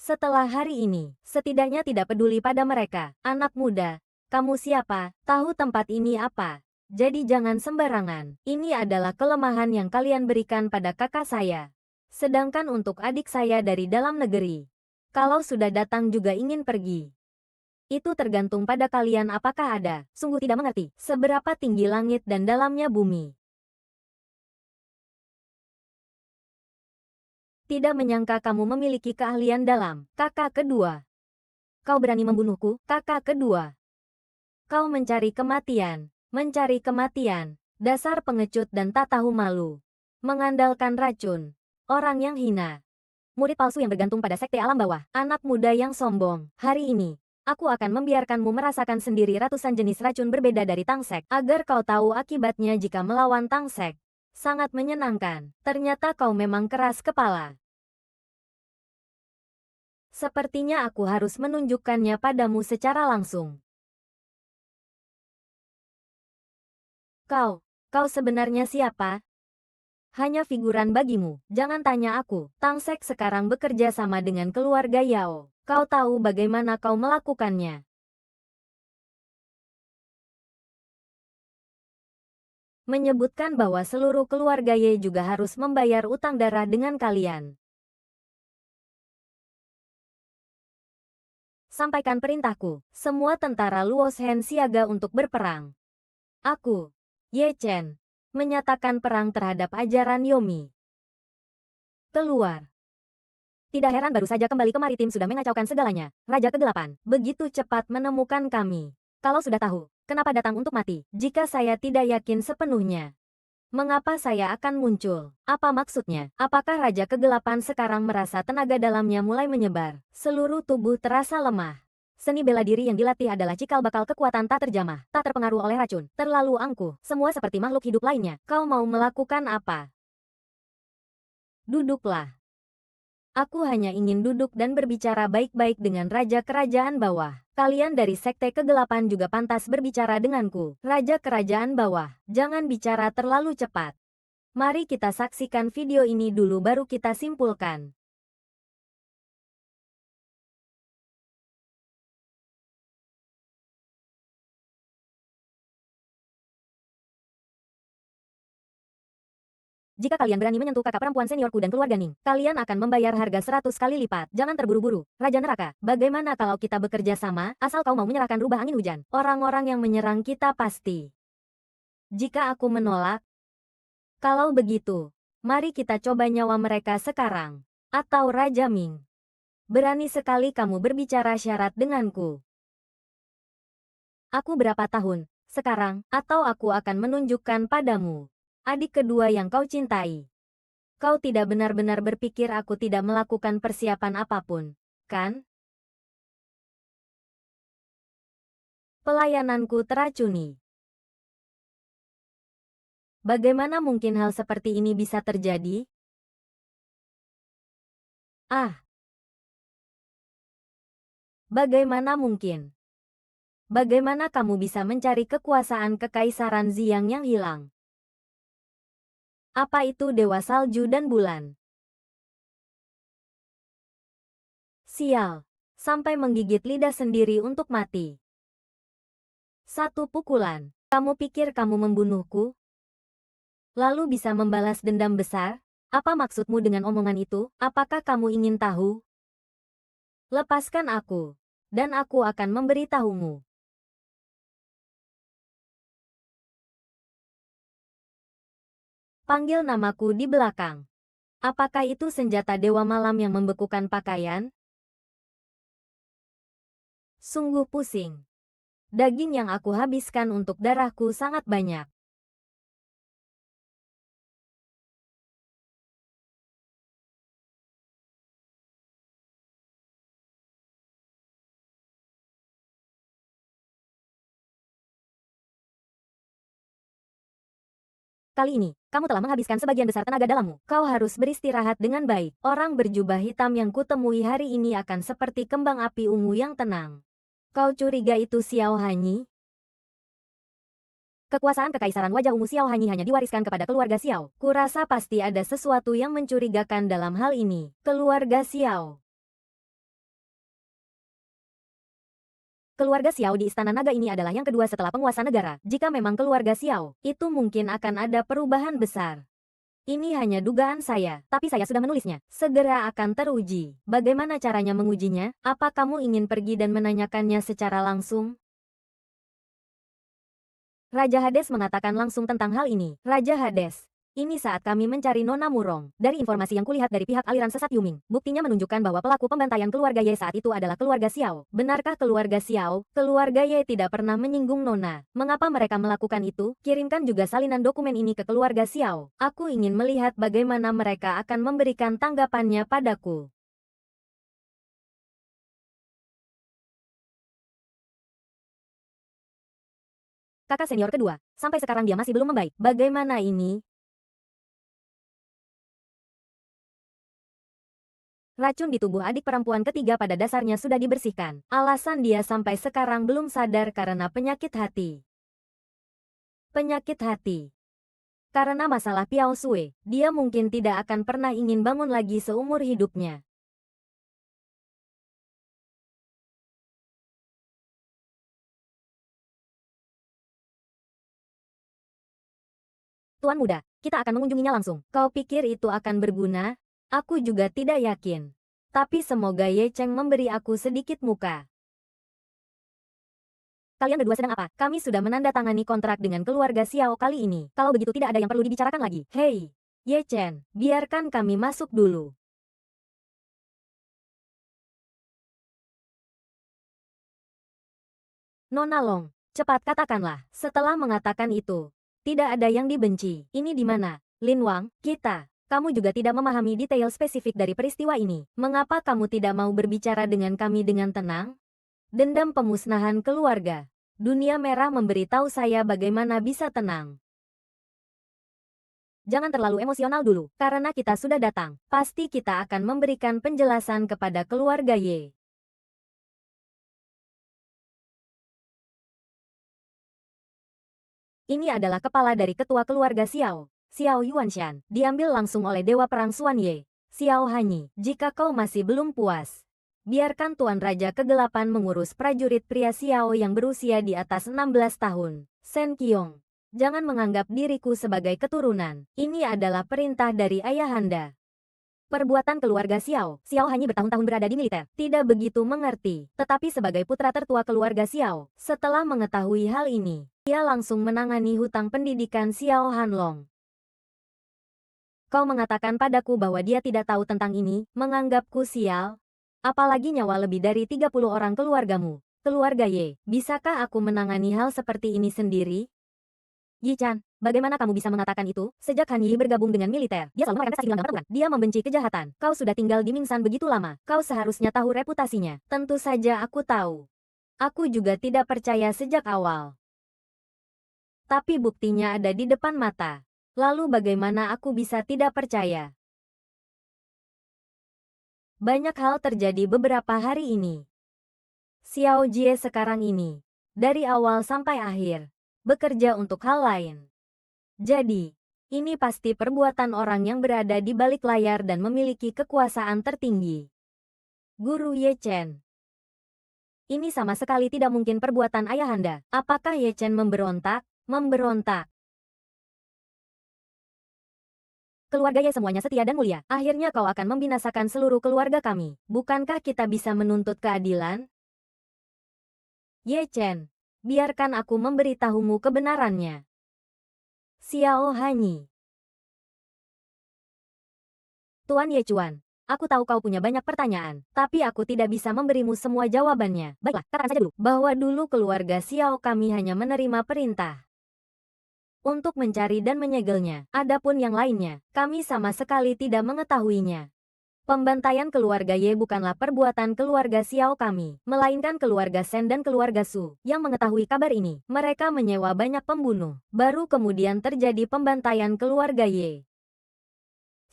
Setelah hari ini, setidaknya tidak peduli pada mereka. Anak muda, kamu siapa? Tahu tempat ini apa? Jadi jangan sembarangan. Ini adalah kelemahan yang kalian berikan pada kakak saya. Sedangkan untuk adik saya dari dalam negeri, kalau sudah datang juga ingin pergi. Itu tergantung pada kalian apakah ada. Sungguh tidak mengerti seberapa tinggi langit dan dalamnya bumi. Tidak menyangka kamu memiliki keahlian dalam. Kakak kedua. Kau berani membunuhku? Kakak kedua. Kau mencari kematian. Mencari kematian. Dasar pengecut dan tak tahu malu. Mengandalkan racun. Orang yang hina. Murid palsu yang bergantung pada sekte alam bawah. Anak muda yang sombong. Hari ini, aku akan membiarkanmu merasakan sendiri ratusan jenis racun berbeda dari Tangsek, agar kau tahu akibatnya jika melawan Tangsek. Sangat menyenangkan. Ternyata kau memang keras kepala. Sepertinya aku harus menunjukkannya padamu secara langsung. Kau sebenarnya siapa? Hanya figuran bagimu. Jangan tanya aku. Tangsek sekarang bekerja sama dengan keluarga Yao. Kau tahu bagaimana kau melakukannya. Menyebutkan bahwa seluruh keluarga Ye juga harus membayar utang darah dengan kalian. Sampaikan perintahku. Semua tentara Luo Shen siaga untuk berperang. Aku, Ye Chen, menyatakan perang terhadap ajaran Yomi. Keluar. Tidak heran baru saja kembali ke maritim sudah mengacaukan segalanya. Raja Kegelapan, begitu cepat menemukan kami. Kalau sudah tahu, kenapa datang untuk mati? Jika saya tidak yakin sepenuhnya, mengapa saya akan muncul? Apa maksudnya? Apakah Raja Kegelapan sekarang merasa tenaga dalamnya mulai menyebar? Seluruh tubuh terasa lemah. Seni bela diri yang dilatih adalah cikal bakal kekuatan tak terjamah, tak terpengaruh oleh racun, terlalu angkuh, semua seperti makhluk hidup lainnya. Kau mau melakukan apa? Duduklah. Aku hanya ingin duduk dan berbicara baik-baik dengan Raja Kerajaan Bawah. Kalian dari Sekte Kegelapan juga pantas berbicara denganku. Raja Kerajaan Bawah, jangan bicara terlalu cepat. Mari kita saksikan video ini dulu baru kita simpulkan. Jika kalian berani menyentuh kakak perempuan seniorku dan keluarga Ning, kalian akan membayar harga 100 kali lipat. Jangan terburu-buru. Raja Neraka, bagaimana kalau kita bekerja sama, asal kau mau menyerahkan rubah angin hujan? Orang-orang yang menyerang kita pasti. Jika aku menolak, kalau begitu, mari kita coba nyawa mereka sekarang. Atau Raja Ming. Berani sekali kamu berbicara syarat denganku. Aku berapa tahun, sekarang, atau aku akan menunjukkan padamu. Adik kedua yang kau cintai. Kau tidak benar-benar berpikir aku tidak melakukan persiapan apapun, kan? Pelayananku teracuni. Bagaimana mungkin hal seperti ini bisa terjadi? Ah, bagaimana mungkin? Bagaimana kamu bisa mencari kekuasaan kekaisaran Ziyang yang hilang? Apa itu Dewa Salju dan Bulan? Sial. Sampai menggigit lidah sendiri untuk mati. Satu pukulan. Kamu pikir kamu membunuhku? Lalu bisa membalas dendam besar? Apa maksudmu dengan omongan itu? Apakah kamu ingin tahu? Lepaskan aku, dan aku akan memberitahumu. Panggil namaku di belakang. Apakah itu senjata Dewa Malam yang membekukan pakaian? Sungguh pusing. Daging yang aku habiskan untuk darahku sangat banyak. Kali ini, kamu telah menghabiskan sebagian besar tenaga dalammu. Kau harus beristirahat dengan baik. Orang berjubah hitam yang kutemui hari ini akan seperti kembang api ungu yang tenang. Kau curiga itu Xiao Hanyi? Kekuasaan kekaisaran wajah ungu Xiao Hanyi hanya diwariskan kepada keluarga Xiao. Kurasa pasti ada sesuatu yang mencurigakan dalam hal ini. Keluarga Xiao. Keluarga Xiao di Istana Naga ini adalah yang kedua setelah penguasa negara. Jika memang keluarga Xiao, itu mungkin akan ada perubahan besar. Ini hanya dugaan saya, tapi saya sudah menulisnya. Segera akan teruji. Bagaimana caranya mengujinya? Apa kamu ingin pergi dan menanyakannya secara langsung? Raja Hades mengatakan langsung tentang hal ini. Raja Hades. Ini saat kami mencari Nona Murong. Dari informasi yang kulihat dari pihak aliran sesat Yuming, buktinya menunjukkan bahwa pelaku pembantaian keluarga Ye saat itu adalah keluarga Xiao. Benarkah keluarga Xiao? Keluarga Ye tidak pernah menyinggung Nona. Mengapa mereka melakukan itu? Kirimkan juga salinan dokumen ini ke keluarga Xiao. Aku ingin melihat bagaimana mereka akan memberikan tanggapannya padaku. Kakak senior kedua, sampai sekarang dia masih belum membaik. Bagaimana ini? Racun di tubuh adik perempuan ketiga pada dasarnya sudah dibersihkan. Alasan dia sampai sekarang belum sadar karena penyakit hati. Penyakit hati. Karena masalah Piao Sui, dia mungkin tidak akan pernah ingin bangun lagi seumur hidupnya. Tuan muda, kita akan mengunjunginya langsung. Kau pikir itu akan berguna? Aku juga tidak yakin. Tapi semoga Ye Cheng memberi aku sedikit muka. Kalian berdua sedang apa? Kami sudah menandatangani kontrak dengan keluarga Xiao kali ini. Kalau begitu tidak ada yang perlu dibicarakan lagi. Hei, Ye Chen, biarkan kami masuk dulu. Nona Long, cepat katakanlah. Setelah mengatakan itu, tidak ada yang dibenci. Ini di mana? Lin Wang, kita. Kamu juga tidak memahami detail spesifik dari peristiwa ini. Mengapa kamu tidak mau berbicara dengan kami dengan tenang? Dendam pemusnahan keluarga. Dunia merah memberitahu saya bagaimana bisa tenang. Jangan terlalu emosional dulu, karena kita sudah datang. Pasti kita akan memberikan penjelasan kepada keluarga Ye. Ini adalah kepala dari ketua keluarga Xiao, Xiao Yuanshan, diambil langsung oleh Dewa Perang Xuan Ye, Xiao Hanyi. Jika kau masih belum puas, biarkan Tuan Raja Kegelapan mengurus prajurit pria Xiao yang berusia di atas 16 tahun. Shen Qiong, jangan menganggap diriku sebagai keturunan. Ini adalah perintah dari ayahanda. Perbuatan keluarga Xiao, Xiao Hanyi bertahun-tahun berada di militer, tidak begitu mengerti. Tetapi sebagai putra tertua keluarga Xiao, setelah mengetahui hal ini, dia langsung menangani hutang pendidikan Xiao Hanlong. Kau mengatakan padaku bahwa dia tidak tahu tentang ini, menganggapku sial? Apalagi nyawa lebih dari 30 orang keluargamu. Keluarga Ye, bisakah aku menangani hal seperti ini sendiri? Yi-chan, bagaimana kamu bisa mengatakan itu? Sejak Han Yi bergabung dengan militer, dia selalu merembes hilang peraturan. Dia membenci kejahatan. Kau sudah tinggal di Mingsan begitu lama. Kau seharusnya tahu reputasinya. Tentu saja aku tahu. Aku juga tidak percaya sejak awal. Tapi buktinya ada di depan mata. Lalu bagaimana aku bisa tidak percaya? Banyak hal terjadi beberapa hari ini. Xiao Jie sekarang ini, dari awal sampai akhir, bekerja untuk hal lain. Jadi, Ini pasti perbuatan orang yang berada di balik layar dan memiliki kekuasaan tertinggi. Guru Ye Chen. Ini sama sekali tidak mungkin perbuatan ayahanda. Apakah Ye Chen memberontak? Memberontak. Keluarga Ye semuanya setia dan mulia. Akhirnya kau akan membinasakan seluruh keluarga kami. Bukankah kita bisa menuntut keadilan? Ye Chen, biarkan aku memberitahumu kebenarannya. Xiao Hanyi. Tuan Ye Chuan, aku tahu kau punya banyak pertanyaan, tapi aku tidak bisa memberimu semua jawabannya. Baiklah, katakan saja dulu, bahwa dulu keluarga Xiao kami hanya menerima perintah untuk mencari dan menyegelnya. Adapun yang lainnya, kami sama sekali tidak mengetahuinya. Pembantaian keluarga Ye bukanlah perbuatan keluarga Xiao kami, melainkan keluarga Shen dan keluarga Su yang mengetahui kabar ini. Mereka menyewa banyak pembunuh, baru kemudian terjadi pembantaian keluarga Ye.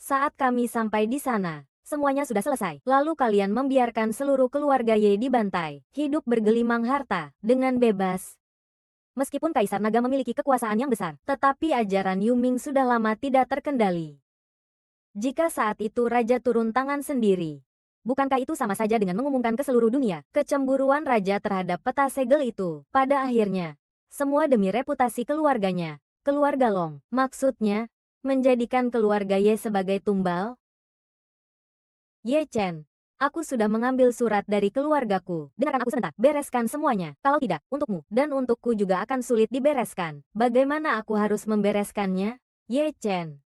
Saat kami sampai di sana, semuanya sudah selesai. Lalu kalian membiarkan seluruh keluarga Ye dibantai, hidup bergelimang harta, dengan bebas. Meskipun Kaisar Naga memiliki kekuasaan yang besar, tetapi ajaran Yuming sudah lama tidak terkendali. Jika saat itu Raja turun tangan sendiri, bukankah itu sama saja dengan mengumumkan ke seluruh dunia kecemburuan Raja terhadap peta segel itu? Pada akhirnya, semua demi reputasi keluarganya, keluarga Long. Maksudnya, menjadikan keluarga Ye sebagai tumbal? Ye Chen, aku sudah mengambil surat dari keluargaku. Dengarkan aku sebentar, bereskan semuanya. Kalau tidak, untukmu dan untukku juga akan sulit dibereskan. Bagaimana aku harus membereskannya? Ye Chen.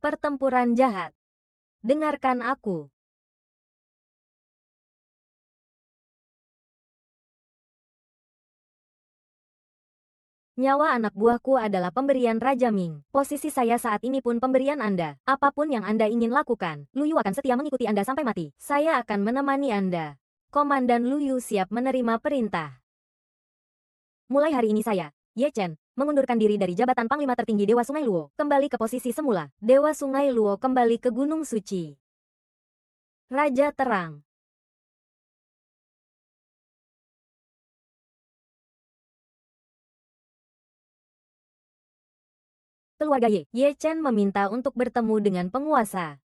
Pertempuran jahat. Dengarkan aku. Nyawa anak buahku adalah pemberian Raja Ming. Posisi saya saat ini pun pemberian Anda. Apapun yang Anda ingin lakukan, Lu Yu akan setia mengikuti Anda sampai mati. Saya akan menemani Anda. Komandan Lu Yu siap menerima perintah. Mulai hari ini saya, Ye Chen, mengundurkan diri dari jabatan Panglima Tertinggi Dewa Sungai Luo. Kembali ke posisi semula. Dewa Sungai Luo kembali ke Gunung Suci. Raja Terang. Keluarga Ye. Ye Chen meminta untuk bertemu dengan penguasa.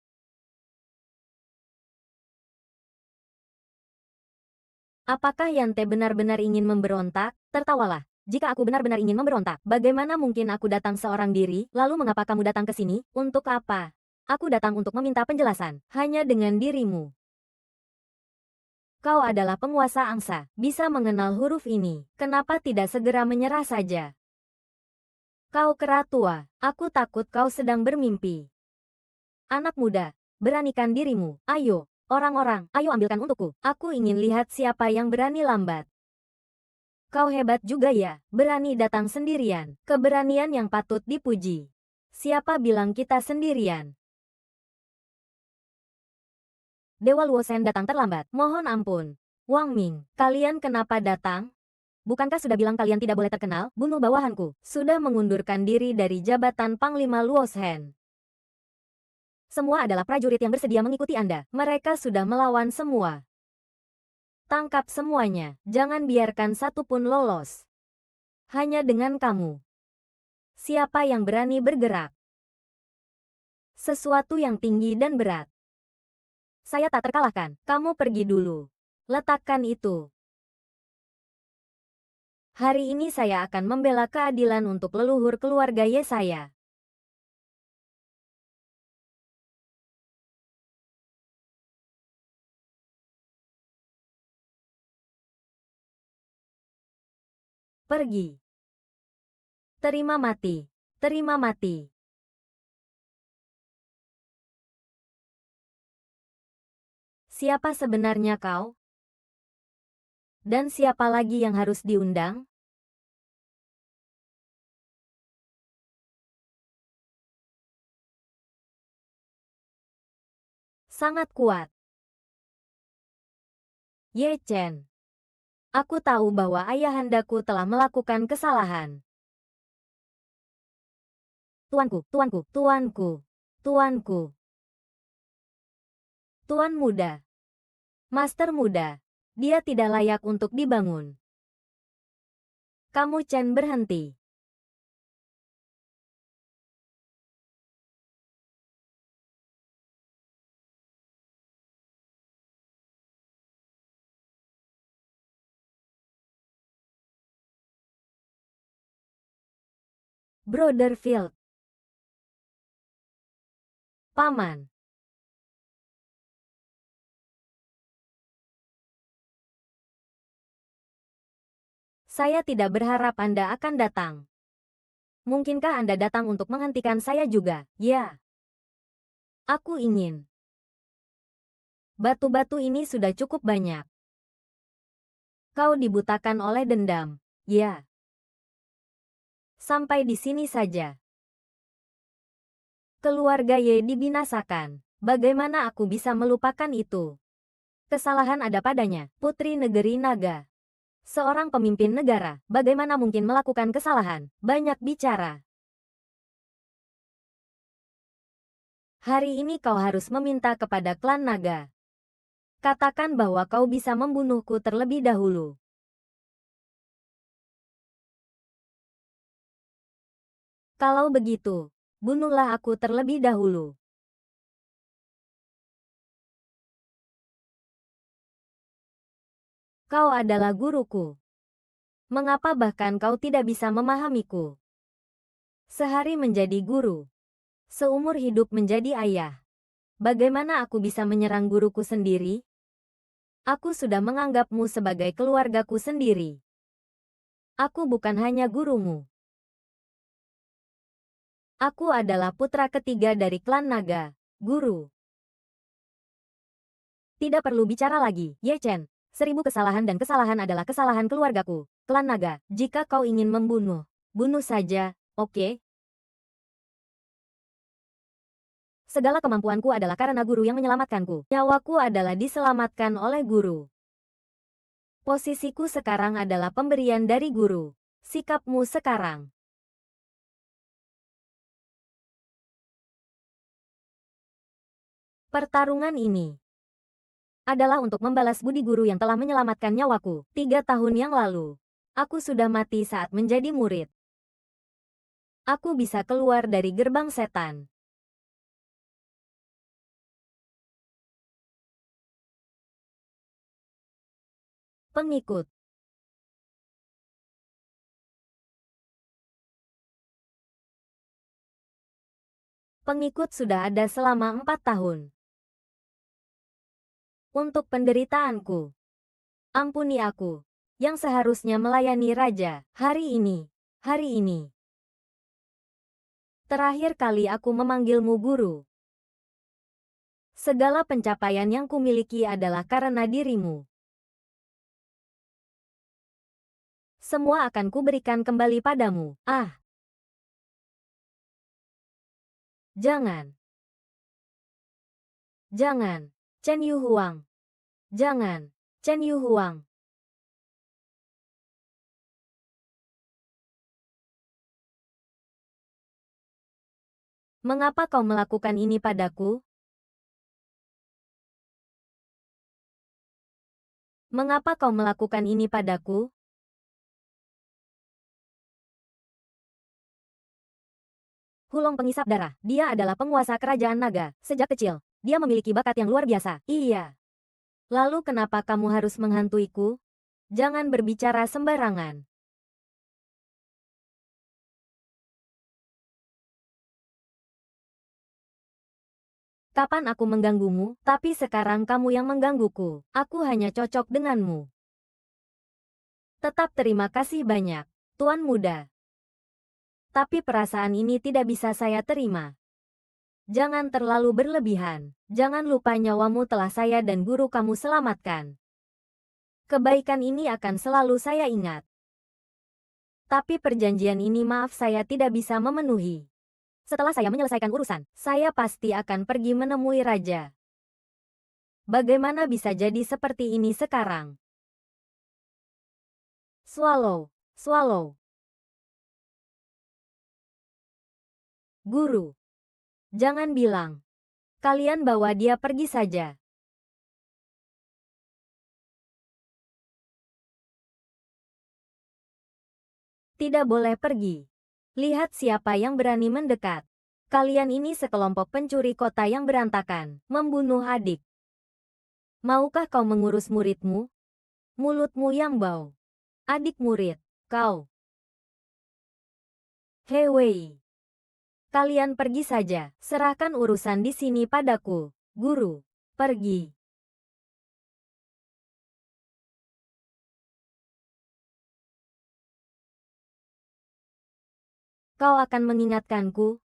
Apakah Yante benar-benar ingin memberontak? Tertawalah. Jika aku benar-benar ingin memberontak, bagaimana mungkin aku datang seorang diri? Lalu mengapa kamu datang ke sini? Untuk apa? Aku datang untuk meminta penjelasan. Hanya dengan dirimu. Kau adalah penguasa angsa, bisa mengenal huruf ini. Kenapa tidak segera menyerah saja? Kau kera tua, aku takut kau sedang bermimpi. Anak muda, beranikan dirimu. Ayo, orang-orang, ayo ambilkan untukku. Aku ingin lihat siapa yang berani lambat. Kau hebat juga ya, berani datang sendirian. Keberanian yang patut dipuji. Siapa bilang kita sendirian? Dewa Luosen datang terlambat. Mohon ampun. Wang Ming, kalian kenapa datang? Bukankah sudah bilang kalian tidak boleh terkenal? Bunuh bawahanku. Sudah mengundurkan diri dari jabatan Panglima Luosen. Semua adalah prajurit yang bersedia mengikuti Anda. Mereka sudah melawan semua. Tangkap semuanya. Jangan biarkan satu pun lolos. Hanya dengan kamu. Siapa yang berani bergerak? Sesuatu yang tinggi dan berat. Saya tak terkalahkan. Kamu pergi dulu. Letakkan itu. Hari ini saya akan membela keadilan untuk leluhur keluarga Ye saya. Pergi. Terima mati. Terima mati. Siapa sebenarnya kau? Dan siapa lagi yang harus diundang? Sangat kuat. Ye Chen. Aku tahu bahwa ayahandaku telah melakukan kesalahan. Tuanku, tuanku, tuanku, tuanku. Tuan muda. Master muda. Dia tidak layak untuk dibangun. Kamu Chen berhenti. Brotherfield. Paman. Saya tidak berharap Anda akan datang. Mungkinkah Anda datang untuk menghentikan saya juga? Ya. Aku ingin. Batu-batu ini sudah cukup banyak. Kau dibutakan oleh dendam. Ya. Sampai di sini saja. Keluarga Ye dibinasakan. Bagaimana aku bisa melupakan itu? Kesalahan ada padanya, Putri Negeri Naga. Seorang pemimpin negara, bagaimana mungkin melakukan kesalahan? Banyak bicara. Hari ini kau harus meminta kepada klan naga. Katakan bahwa kau bisa membunuhku terlebih dahulu. Kalau begitu, bunuhlah aku terlebih dahulu. Kau adalah guruku. Mengapa bahkan kau tidak bisa memahamiku? Sehari menjadi guru. Seumur hidup menjadi ayah. Bagaimana aku bisa menyerang guruku sendiri? Aku sudah menganggapmu sebagai keluargaku sendiri. Aku bukan hanya gurumu. Aku adalah putra ketiga dari klan naga, guru. Tidak perlu bicara lagi, Ye Chen. 1000 kesalahan dan kesalahan adalah kesalahan keluargaku. Klan naga, jika kau ingin membunuh, bunuh saja, oke? Segala kemampuanku adalah karena guru yang menyelamatkanku. Nyawaku adalah diselamatkan oleh guru. Posisiku sekarang adalah pemberian dari guru. Sikapmu sekarang. Pertarungan ini adalah untuk membalas budi guru yang telah menyelamatkan nyawaku 3 tahun yang lalu. Aku sudah mati saat menjadi murid. Aku bisa keluar dari gerbang setan. Pengikut. Pengikut sudah ada selama 4 tahun. Untuk penderitaanku. Ampuni aku, yang seharusnya melayani raja, hari ini. Terakhir kali aku memanggilmu guru. Segala pencapaian yang kumiliki adalah karena dirimu. Semua akan kuberikan kembali padamu. Ah. Jangan. Jangan. Chen Yu Huang. Jangan. Chen Yu Huang. Mengapa kau melakukan ini padaku? Mengapa kau melakukan ini padaku? Hulong pengisap darah. Dia adalah penguasa kerajaan naga. Sejak kecil, dia memiliki bakat yang luar biasa. Iya. Lalu kenapa kamu harus menghantuiku? Jangan berbicara sembarangan. Kapan aku mengganggumu? Tapi sekarang kamu yang menggangguku. Aku hanya cocok denganmu. Tetap terima kasih banyak, Tuan Muda. Tapi perasaan ini tidak bisa saya terima. Jangan terlalu berlebihan. Jangan lupa nyawamu telah saya dan guru kamu selamatkan. Kebaikan ini akan selalu saya ingat. Tapi perjanjian ini maaf saya tidak bisa memenuhi. Setelah saya menyelesaikan urusan, saya pasti akan pergi menemui raja. Bagaimana bisa jadi seperti ini sekarang? Swallow. Guru. Jangan bilang. Kalian bawa dia pergi saja. Tidak boleh pergi. Lihat siapa yang berani mendekat. Kalian ini sekelompok pencuri kota yang berantakan, membunuh adik. Maukah kau mengurus muridmu? Mulutmu yang bau. Adik murid, kau. Hei Wei. Kalian pergi saja, serahkan urusan di sini padaku, guru. Pergi. Kau akan mengingatkanku,